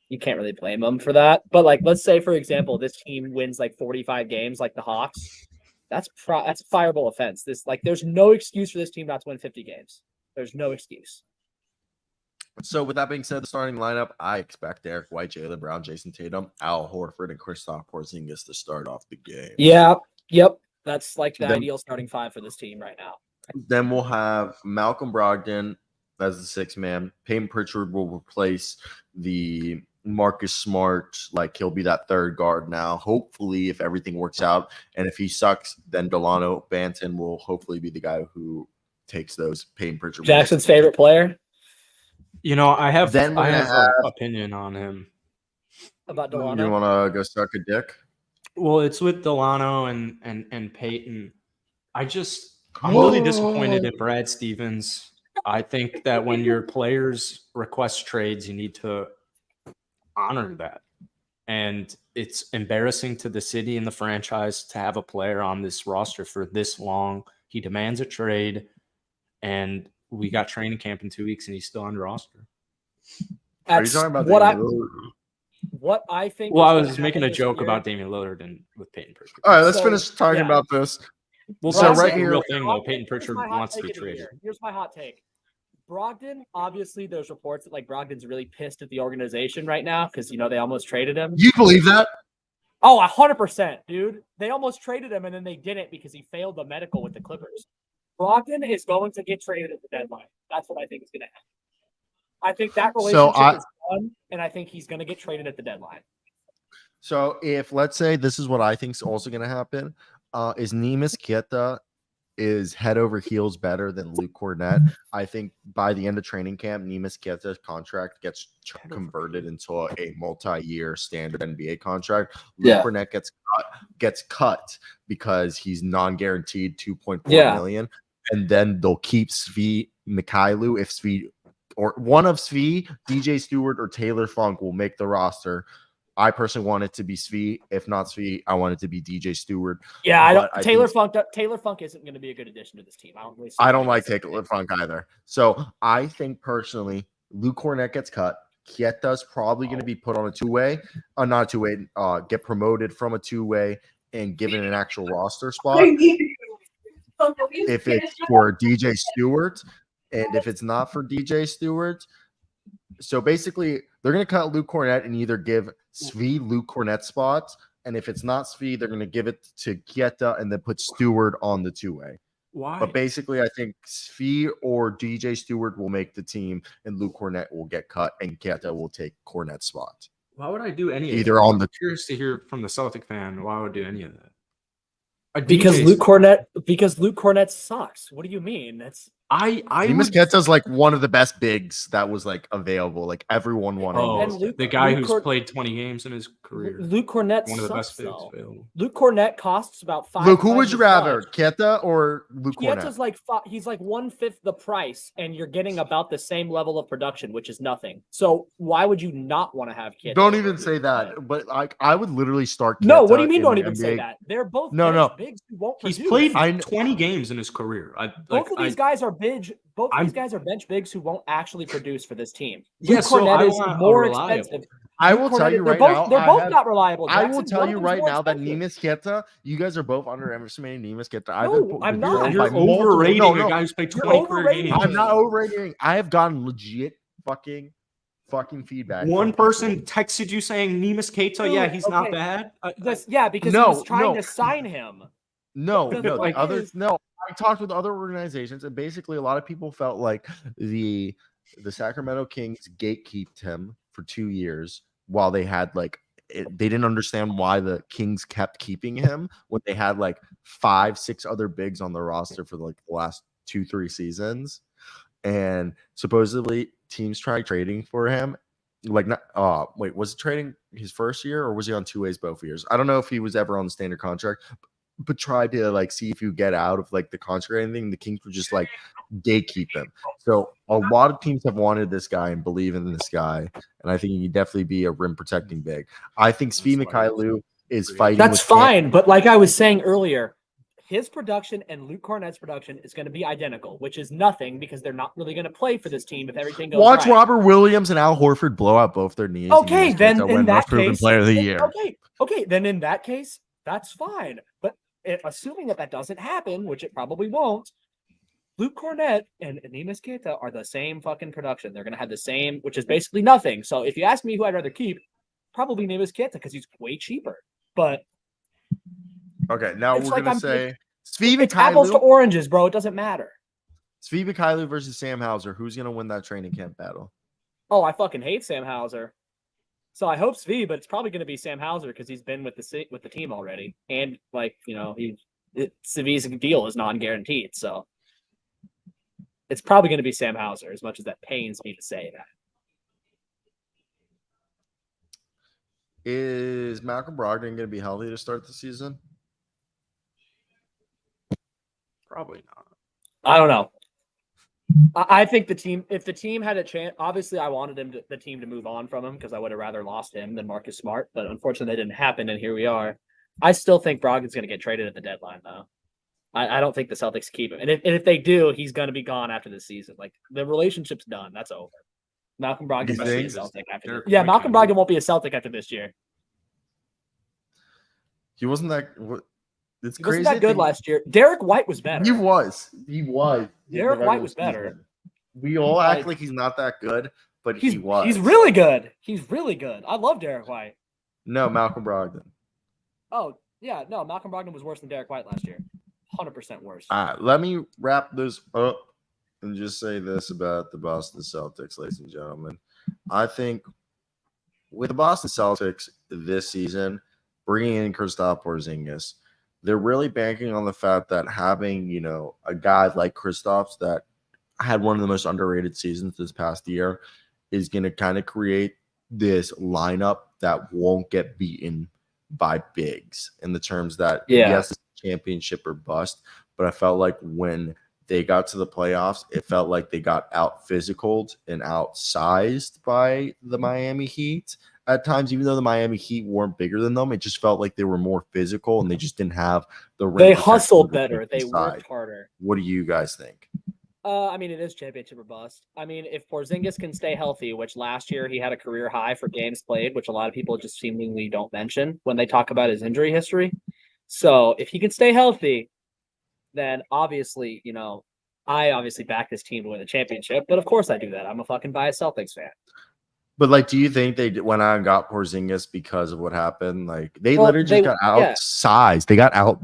you can't really blame them for that. But like let's say for example this team wins like 45 games like the Hawks. That's a fireable offense. There's no excuse for this team not to win 50 games. There's no excuse. So with that being said, the starting lineup, I expect Derek White, Jaylen Brown, Jason Tatum, Al Horford, and Kristaps Porzingis to start off the game. Yeah, yep. That's like the ideal starting 5 for this team right now. Then we'll have Malcolm Brogdon as the 6th man. Peyton Pritchard will replace the Marcus Smart, like he'll be that 3rd guard now. Hopefully, if everything works out, and if he sucks, then Delano Banton will hopefully be the guy who takes those Peyton Pritchard. Jackson's favorite player. You know, I have an opinion on him. About Delano. You want to go suck a dick? Well, it's with Delano and Peyton. I'm really disappointed in Brad Stevens. I think that when your players request trades, you need to honor that. And it's embarrassing to the city and the franchise to have a player on this roster for this long. He demands a trade, and we got training camp in 2 weeks, and he's still on the roster. Are you talking about what I think? Well, I was making a joke about Damian Lillard and with Peyton Pritchard. All right, let's finish talking about this. Well, so right here, real thing though, Peyton Pritchard wants to be traded. Here's my hot take. Brogdon, obviously, there's reports that like Brogdon's really pissed at the organization right now because they almost traded him. You believe that? Oh, 100%, dude. They almost traded him and then they didn't because he failed the medical with the Clippers. Brogdon is going to get traded at the deadline. That's what I think is going to happen. I think that relationship is done, and I think he's going to get traded at the deadline. So if let's say this is what I think is also going to happen, is Neemias Queta is head over heels better than Luke Cornett. I think by the end of training camp, Neemias Queta's contract gets converted into a multi-year standard NBA contract. Luke Cornett gets cut because he's non-guaranteed $2.4 million, and then they'll keep Svi Mikhailuk if Svi or one of Svi, DJ Stewart, or Taylor Funk will make the roster. I personally want it to be Svi. If not Svi, I want it to be DJ Stewart. Yeah, Taylor Funk isn't going to be a good addition to this team. I don't like Taylor Funk either. So I think personally, Luke Cornett gets cut. Kieta's probably going to be put on a two-way, not a two-way, get promoted from a two-way and given an actual roster spot. If it's for DJ Stewart, and if it's not for DJ Stewart, so basically they're going to cut Luke Cornett and either give Svi Luke Cornett spots, and if it's not Svi, they're going to give it to Kieta and then put Stewart on the two-way. Why? But basically, I think Svi or DJ Stewart will make the team, and Luke Cornett will get cut, and Kieta will take Cornett's spot. Why would I do any of Either that? on the I'm curious to hear from the Celtic fan. Why would I do any of that? Because Luke Cornett sucks. What do you mean? That's Neemias Queta's like one of the best bigs that was like available. Like everyone wanted. Oh, the guy who's played 20 games in his career. Luke Cornett One of the sucks, best bigs though. available. Luke Cornett costs about 5. Luke, who would you rather, Queta or Luke Cornett? Kieta's like he's like 1/5 the price, and you're getting about the same level of production, which is nothing. So why would you not want to have Kieta? Don't even say that. But like, I would literally start. No, what do you Queta mean? in Don't the even NBA. say that. They're both No. bigs who won't He's produce. played 20 games in his career. Both of these guys are bench. Both of these guys are bench bigs who won't actually produce for this team. Yeah, Luke so Cornett I is want more reliable. expensive. I will tell you right now. They're both not reliable. I will Jackson. tell One you of them's right more now that expensive. Neemias Queta, you guys are both underestimating Neemias Queta. No, I'm not. You're overrating a guy who's played 20 career overrating games. I'm not overrating. I have gotten legit fucking feedback. One person texted you saying Neemias Queta, yeah, he's not bad. Because he was trying to sign him. No. Like, I talked with other organizations, and basically a lot of people felt like the Sacramento Kings gatekeeped him for 2 years while they had they didn't understand why the Kings kept keeping him when they had like 5-6 other bigs on the roster for like the last 2-3 seasons. And supposedly teams tried trading for him. Like, was it trading his first year, or was he on two ways both years? I don't know if he was ever on the standard contract, but tried to like see if you get out of like the contract or anything. The Kings would just like gatekeep him. So a lot of teams have wanted this guy and believe in this guy, and I think he can definitely be a rim protecting big. I think Svi Mykhailiuk is fighting. That's fine, but like I was saying earlier, his production and Luke Cornett's production is going to be identical, which is nothing because they're not really going to play for this team if everything goes Watch right. Robert Williams and Al Horford blow out both their knees. Okay, then in that proven case, player of the year. Okay, then in that case, that's fine. But assuming that doesn't happen, which it probably won't, Luke Cornett and Neemias Queta are the same fucking production. They're going to have the same, which is basically nothing. So if you ask me who I'd rather keep, probably Neemias Queta because he's way cheaper. But okay, now we're going to say Svi it's apples to Mykhailiuk. oranges, bro. It doesn't matter. Svi Mykhailiuk versus Sam Hauser. Who's going to win that training camp battle? Oh, I fucking hate Sam Hauser. So I hope Svi, but it's probably going to be Sam Hauser because he's been with the team already, and Svi's deal is non-guaranteed. So it's probably going to be Sam Hauser, as much as that pains me to say that. Is Malcolm Brogdon going to be healthy to start the season? Probably not. I don't know. I think if the team had a chance, obviously I wanted the team to move on from him because I would have rather lost him than Marcus Smart, but unfortunately that didn't happen, and here we are. I still think Brogdon's going to get traded at the deadline, though. I don't think the Celtics keep him, and if they do, he's going to be gone after this season. Like, the relationship's done. That's over. Malcolm Brogdon won't be a Celtic after this. Yeah, Malcolm Brogdon won't be a Celtic after this year. He wasn't that. It's He crazy. wasn't that good last year. Derek White was better. He was. Derek White was better. We all act like he's not that good, but he was. He's really good. He's really good. I love Derek White. No, Malcolm Brogdon. Oh, yeah. No, Malcolm Brogdon was worse than Derek White last year. 100% worse. All right, let me wrap this up and just say this about the Boston Celtics, ladies and gentlemen. I think with the Boston Celtics this season, bringing in Kristaps Porzingis, they're really banking on the fact that having, a guy like Kristaps that had one of the most underrated seasons this past year is going to kind of create this lineup that won't get beaten by bigs in the terms that, yes, it's championship or bust. But I felt like when they got to the playoffs, it felt like they got out-physicaled and outsized by the Miami Heat. At times, even though the Miami Heat weren't bigger than them, it just felt like they were more physical and they just didn't have the rim. They hustled better. They worked harder. What do you guys think? I mean, it is championship or bust. I mean, if Porzingis can stay healthy, which last year he had a career high for games played, which a lot of people just seemingly don't mention when they talk about his injury history. So if he can stay healthy, then obviously, I obviously back this team to win the championship. But of course I do that. I'm a fucking biased Celtics fan. But like, do you think they went out and got Porzingis because of what happened? Like, they literally just got outsized. They got out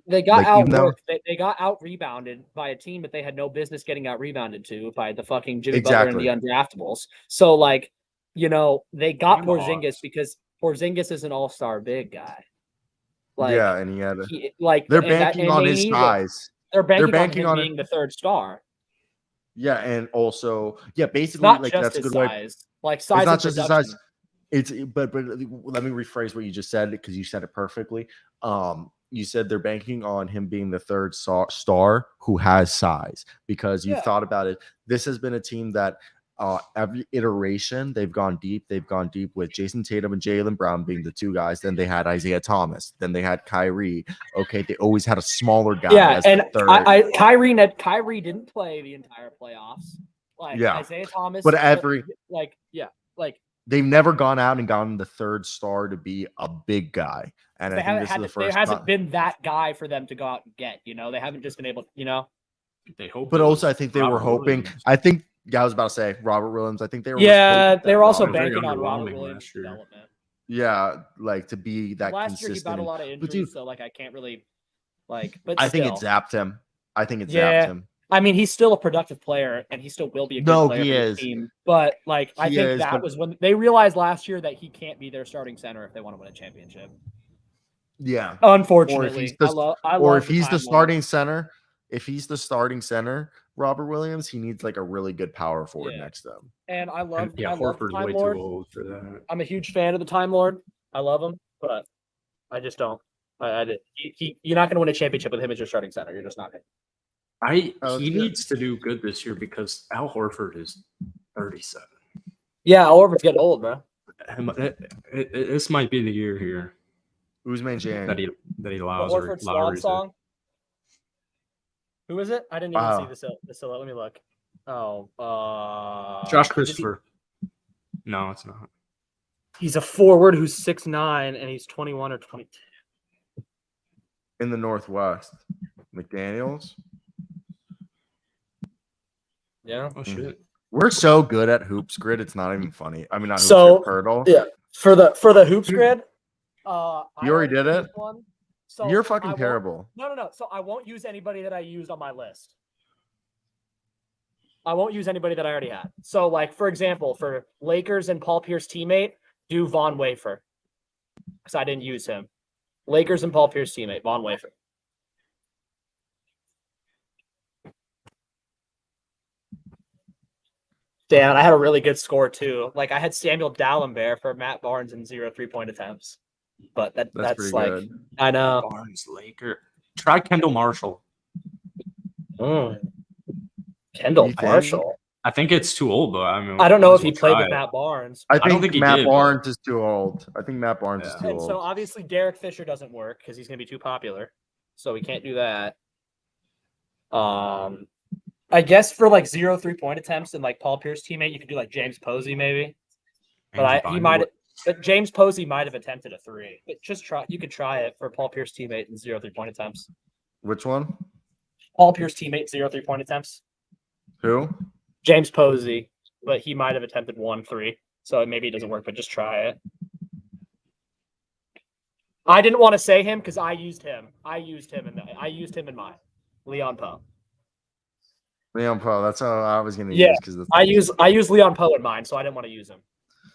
they got outworked. They got out rebounded by a team that they had no business getting out rebounded to by the fucking Jimmy Butler and the undraftables. So like, they got Porzingis because Porzingis is an all-star big guy. Like, yeah, and he had they're banking on his size. They're banking on him being the third star. Yeah, and also, basically, not like just that's a good size. way. Like size, it's not of just production. his size. It's but let me rephrase what you just said because you said it perfectly. You said they're banking on him being the third star who has size because you thought about it. This has been a team that every iteration they've gone deep. They've gone deep with Jason Tatum and Jaylen Brown being the two guys. Then they had Isaiah Thomas. Then they had Kyrie. Okay, they always had a smaller guy. As and the third. Kyrie didn't play the entire playoffs. Isaiah Thomas, but they've never gone out and gotten the third star to be a big guy. And I think this is the first. There hasn't been that guy for them to go out and get. They haven't just been able. They hope. But also, I think they were hoping. Williams. I think I was about to say Robert Williams. I think they were. Yeah, they were also banking on Robert Williams' development. Yeah, like to be that last consistent. Year he got a lot of injuries, so I can't really But I think it zapped him. Zapped him. I mean, he's still a productive player, and he still will be a good player for the team. But I think that was when they realized last year that he can't be their starting center if they want to win a championship. Yeah, unfortunately, if he's the starting center, Robert Williams, he needs like a really good power forward next to him. And I love Horford's way too old for that. I'm a huge fan of the Time Lord. I love him, but I just don't. You're not going to win a championship with him as your starting center. You're just not going. He needs to do good this year because Al Horford is 37. Yeah, Al Horford's getting old, bro. This might be the year here. Usman Jang. That he allows Horford's song. Who is it? I didn't even see the silhouette. Let me look. Josh Christopher. No, it's not. He's a forward who's 6'9" and he's 21 or 22. In the Northwest. McDaniels. Yeah. Oh shit. We're so good at hoops grid. It's not even funny. I mean, not so Hurdle. Yeah. For the hoops grid. You already did it. So you're fucking terrible. No. So I won't use anybody that I used on my list. I won't use anybody that I already had. So, like for example, for Lakers and Paul Pierce teammate, do Von Wafer, because I didn't use him. Lakers and Paul Pierce teammate, Von Wafer. Damn, I had a really good score too. Like I had Samuel Dalembert for Matt Barnes and 0 3-point attempts. But that's like good. I know. Barnes Laker. Try Kendall Marshall. Kendall Marshall. I think it's too old, but I mean, I don't know if he played with Matt Barnes. I don't think Matt Barnes is too old. I think Matt Barnes is too old. So obviously Derek Fisher doesn't work because he's gonna be too popular. So we can't do that. I guess for like 0 3-point attempts and like Paul Pierce teammate, you could do like James Posey maybe. But But James Posey might have attempted a 3. But just try. You could try it for Paul Pierce teammate and 0 3-point attempts. Which one? Paul Pierce teammate 0 3-point attempts. Who? James Posey, but he might have attempted 1 3. So maybe it doesn't work. But just try it. I didn't want to say him because I used him. I used him in mine. Leon Poe. Leon Poe. That's how I was going to use. Because I use Leon Poe in mine, so I didn't want to use him.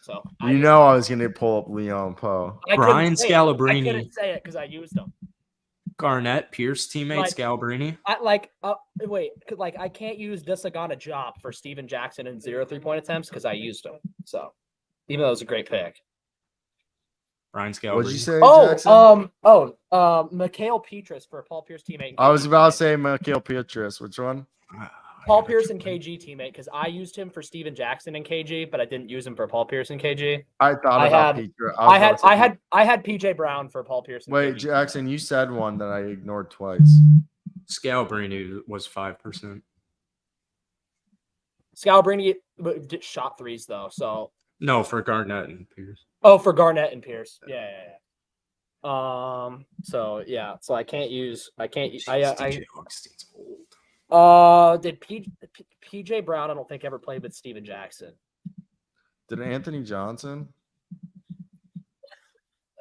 So I was going to pull up Leon Poe. Brian Scalabrine. I couldn't say it because I used him. Garnett Pierce teammate Scalabrine. I can't use Desagana Job for Steven Jackson in 0 3-point attempts because I used him. So even though it was a great pick. Brian Scalabrine. What'd you say? Jackson? Mikhail Petrus for Paul Pierce teammate. I was about to say Mikhail Petrus. Which one? Paul Pierce and KG teammate because I used him for Steven Jackson and KG, but I didn't use him for Paul Pierce and KG. I thought about Petrus. I had PJ Brown for Paul Pierce. And wait, KG. Jackson, you said one that I ignored twice. Scalabrine was 5%. Scalabrine shot threes though. So No, for Garnett and Pierce. oh, for Garnett and Pierce. Yeah. So yeah. So I can't use. DJ Augustine's old. Did PJ Brown? I don't think ever played with Steven Jackson. Did Anthony Johnson?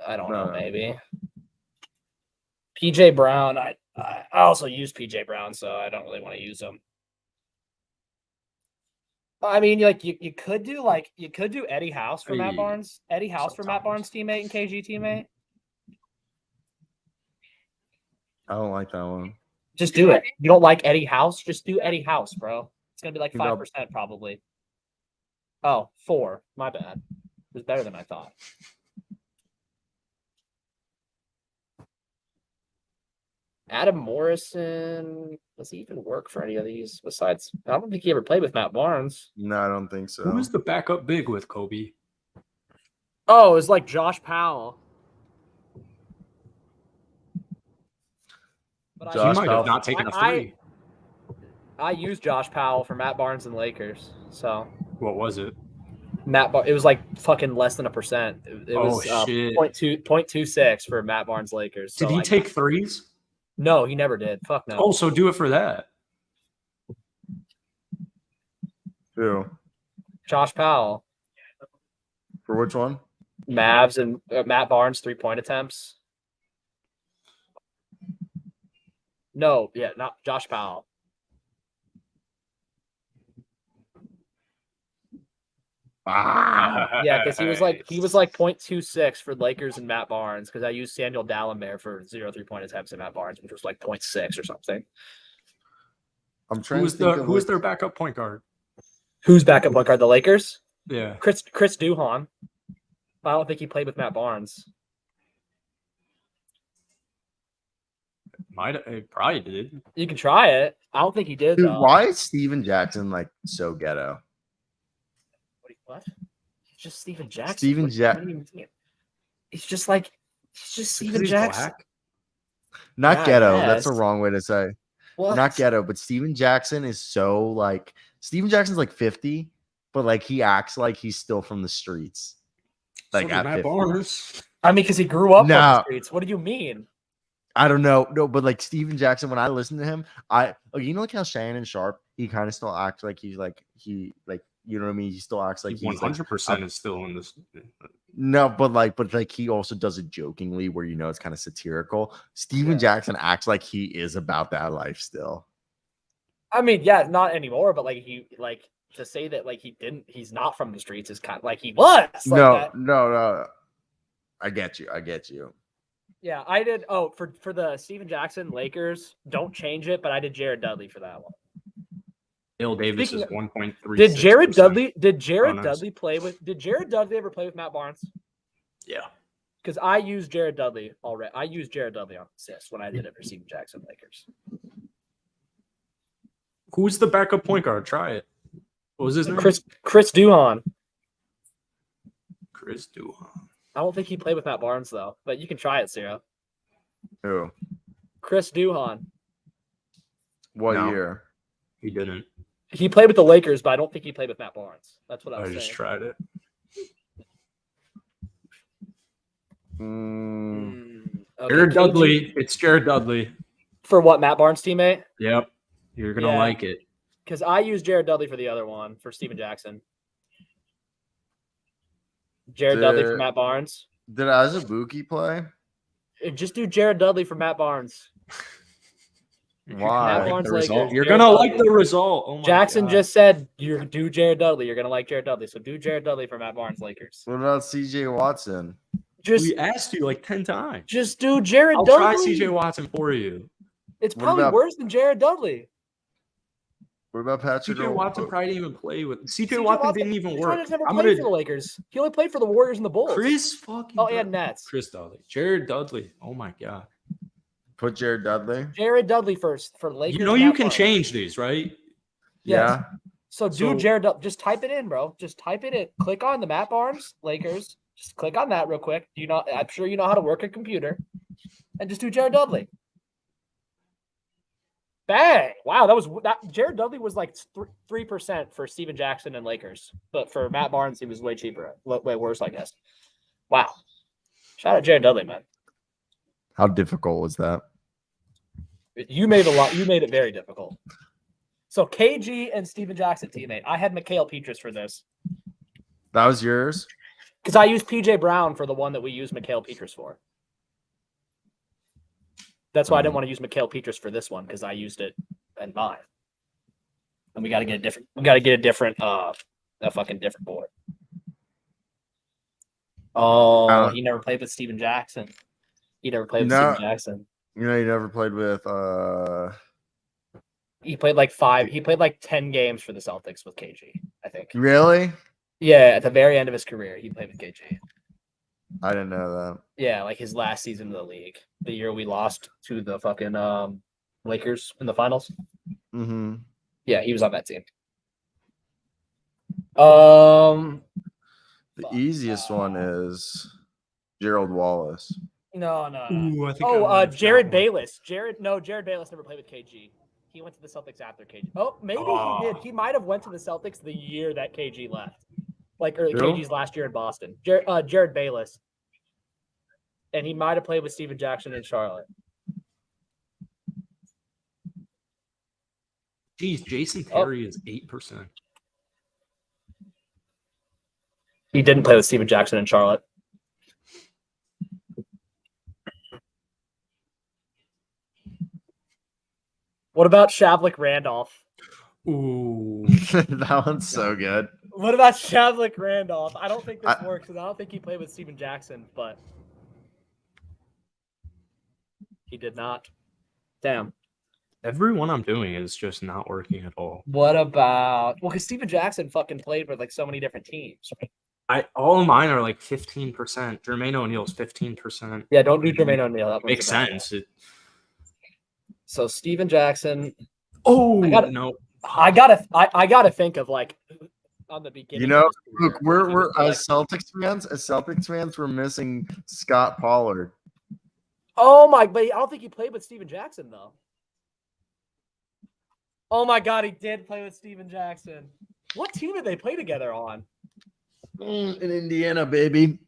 I don't know. Maybe. PJ Brown. I also use PJ Brown, so I don't really want to use him. I mean, like you could do Eddie House for Matt Barnes. Eddie House for Matt Barnes' teammate and KG teammate. I don't like that one. Just do it. You don't like Eddie House? Just do Eddie House, bro. It's gonna be like 5% probably. Oh, 4. My bad. It was better than I thought. Adam Morrison, does he even work for any of these besides? I don't think he ever played with Matt Barnes. No, I don't think so. Who was the backup big with Kobe? Oh, it was like Josh Powell. But He might have not taken a three. I used Josh Powell for Matt Barnes and Lakers. So What was it? it was like fucking less than 1%. It was shit. 0.26 for Matt Barnes Lakers. So Did he take threes? No, he never did. Fuck no. Oh, so do it for that. Who? Josh Powell, For which one? Mavs and Matt Barnes 3-point attempts. No, yeah, not Josh Powell. Yeah, because he was like 0.26 for Lakers and Matt Barnes because I used Samuel Dalembert for 0 3-point attempts and Matt Barnes, which was like 0.6 or something. I'm trying Who's their backup point guard? Who's backup point guard? The Lakers? Yeah. Chris Duhon. I don't think he played with Matt Barnes. It probably did. You can try it. I don't think he did. Dude, though. why is Steven Jackson like so ghetto? What? He's just Steven Jackson. Steven Jackson. He's just Steven He's Jackson. black? Not Yeah, I ghetto. That's a guess. wrong way to say. What? Not ghetto, but Steven Jackson is so like Steven Jackson's like 50, but like he acts like he's still from the streets. Like So at did Matt 50. Barnes. I mean, because he grew up on the No. streets. What do you mean? I don't know. No, but like Steven Jackson, when I listen to him, you know like how Shannon Sharp, he kind of still acts like you know what I mean? He still acts like he's 100% is still in this. No, but he also does it jokingly where you know it's kind of satirical. Steven Jackson acts like he is about that life still. I mean, yeah, not anymore, but to say that he's not from the streets is kind of like he was. No. I get you. Yeah, I did. Oh, for the Steven Jackson Lakers, don't change it, but I did Jared Dudley for that one. Bill Davis is 1.3. Did Jared Dudley ever play with Matt Barnes? Yeah. Because I used Jared Dudley already. I used Jared Dudley on assists when I did it for Steven Jackson Lakers. Who's the backup point guard? Try it. What was his name? Chris Duhon. Chris Duhon. I don't think he played with Matt Barnes though, but you can try it, Sarah. Who? Chris Duhon. What No. year? He didn't. He played with the Lakers, but I don't think he played with Matt Barnes. That's what I was I saying. just tried it. Okay, Jared Dudley. It's Jared Dudley. For what, Matt Barnes' teammate? Yep. You're going to like it. Because I used Jared Dudley for the other one, for Steven Jackson. Jared Dudley for Matt Barnes. Did Azubuike play? Just do Jared Dudley for Matt Barnes. Why? Matt Barnes The result. Lakers, You're Jared going to Dudley. like the result. Oh my Jackson God. just said, you do Jared Dudley. You're going to like Jared Dudley. So do Jared Dudley for Matt Barnes Lakers. What about CJ Watson? We asked you like 10 times. Just do Jared I'll Dudley. try CJ Watson for you. It's What probably about- worse than Jared Dudley. What about Patrick? CJ Watson probably didn't even play with. CJ CJ Watson didn't even CJ work. Watson's never I'm played gonna for the Lakers. He only played for the Warriors and the Bulls. Chris fucking. Oh, and Nets. Chris Dudley. Jared Dudley. Oh my God. Put Jared Dudley. Jared Dudley first for Lakers. You know and you Matt can Barnes. change these, right? Yes. Yeah. So do So- Jared Dudley. Just type it in, bro. Just type it in. Click on the Matt Barnes Lakers. Just click on that real quick. I'm sure you know how to work a computer. And just do Jared Dudley. Bang! Wow, that Jared Dudley was like 3% for Steven Jackson and Lakers, but for Matt Barnes, he was way cheaper, way worse, I guess. Wow! Shout out Jared Dudley, man. How difficult was that? You made it very difficult. So KG and Steven Jackson teammate. I had Mikhail Petrus for this That was yours? because I used PJ Brown for the one that we used Mikhail Petrus for. That's why I didn't want to use Mikhail Petrus for this one because I used it in mine. And we got to get a different. We got to get a fucking different board. Oh, he never played with Steven Jackson. He never played with Steven Jackson. You know, you never played with. He played like 5. He played like 10 games for the Celtics with KG. I think. Really? Yeah, at the very end of his career, he played with KG. I didn't know that. Yeah, like his last season in the league, the year we lost to the fucking Lakers in the finals. Mm-hmm. Yeah, he was on that team. The easiest one is Gerald Wallace. No. Ooh, I think Jared Bayless. Jared Bayless never played with KG. He went to the Celtics after KG. Oh, maybe he did. He might have went to the Celtics the year that KG left. Like KG's last year in Boston. Jared Bayless. And he might have played with Steven Jackson in Charlotte. Geez, Jason Terry is 8%. He didn't play with Steven Jackson in Charlotte. What about Shavlik Randolph? Ooh. That one's so good. What about Shavlik Randolph? I don't think this works because I don't think he played with Steven Jackson, but he did not. Damn. Everyone I'm doing is just not working at all. What about because Steven Jackson fucking played with like so many different teams. All of mine are like 15%. Jermaine O'Neal's 15%. Yeah, don't do Jermaine O'Neal. That makes sense. So Steven Jackson. Oh no. I gotta think of like on the beginning. You know, look, we're as Celtics fans, we're missing Scott Pollard. Oh my! But I don't think he played with Steven Jackson though. Oh my God, he did play with Steven Jackson. What team did they play together on? In Indiana, baby.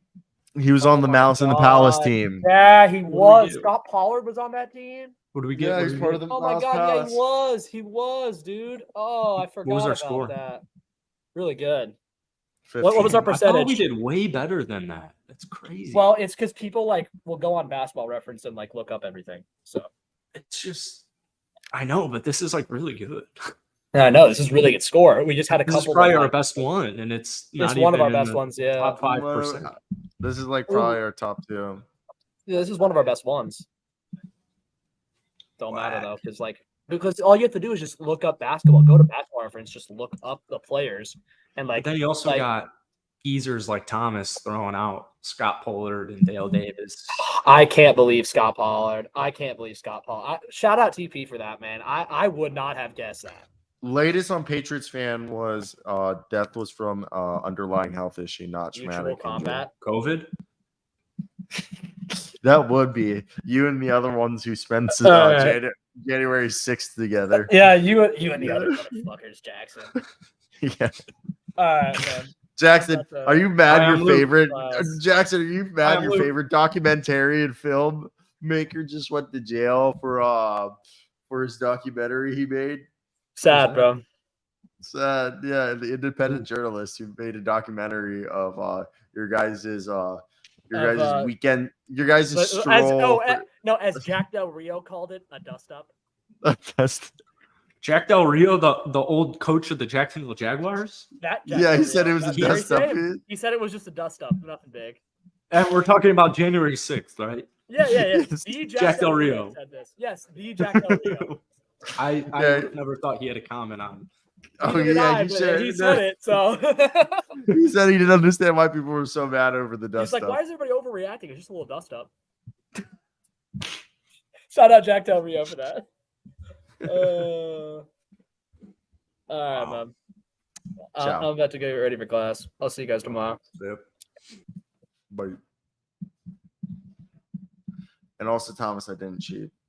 He was on the Mouse and the Palace team. Yeah, he was. Scott Pollard was on that team. What do we get? Yeah, he's part of the Oh my God, Palace. yeah, he was. He was, dude. Oh, I forgot our about score? that. Really good. 15. What was our I percentage? thought we did way better than that. That's crazy. Well, it's because people like will go on Basketball Reference and like look up everything. So it's just, I know, but this is like really good. yeah, I know this is really good score. We just had a This couple. is probably that, our best one, and it's not one of even our in best the ones. Yeah, top 5%. This is like probably our top 2. yeah, this is one of our best ones. Don't matter though, because all you have to do is just look up basketball. Go to Basketball Reference, just look up the players, and like. But then you also got geezers like Thomas throwing out Scott Pollard and Dale Davis. I can't believe Scott Pollard. Shout out TP for that, man. I would not have guessed that. Latest on Patriots fan was death was from underlying health issue, not traumatic combat. COVID. That would be you and the other ones who spent January 6th together. Yeah, you and the other motherfuckers, Jackson. Yeah. All right, man. Jackson, are you mad your favorite Jackson, are you mad your favorite documentary and film maker just went to jail for his documentary he made? Sad, bro. Sad. Yeah, the independent journalist who made a documentary of your guys' weekend, your guys' stroll. As Jack Del Rio called it, a dust up. Jack Del Rio, the old coach of the Jacksonville Jaguars. He said it was a dust up. He said it was just a dust up, nothing big. And we're talking about January 6th, right? Yeah. The Jack Del Rio said this. Yes, the Jack Del Rio. I never thought he had a comment on. Oh yeah, he said it. So he said he didn't understand why people were so mad over the dust. He's like, why is everybody overreacting? It's just a little dust up. Shout out Jack Del Rio for that. All right, man. I'm about to get ready for class. I'll see you guys tomorrow. Yep. Bye. And also, Thomas, I didn't cheat.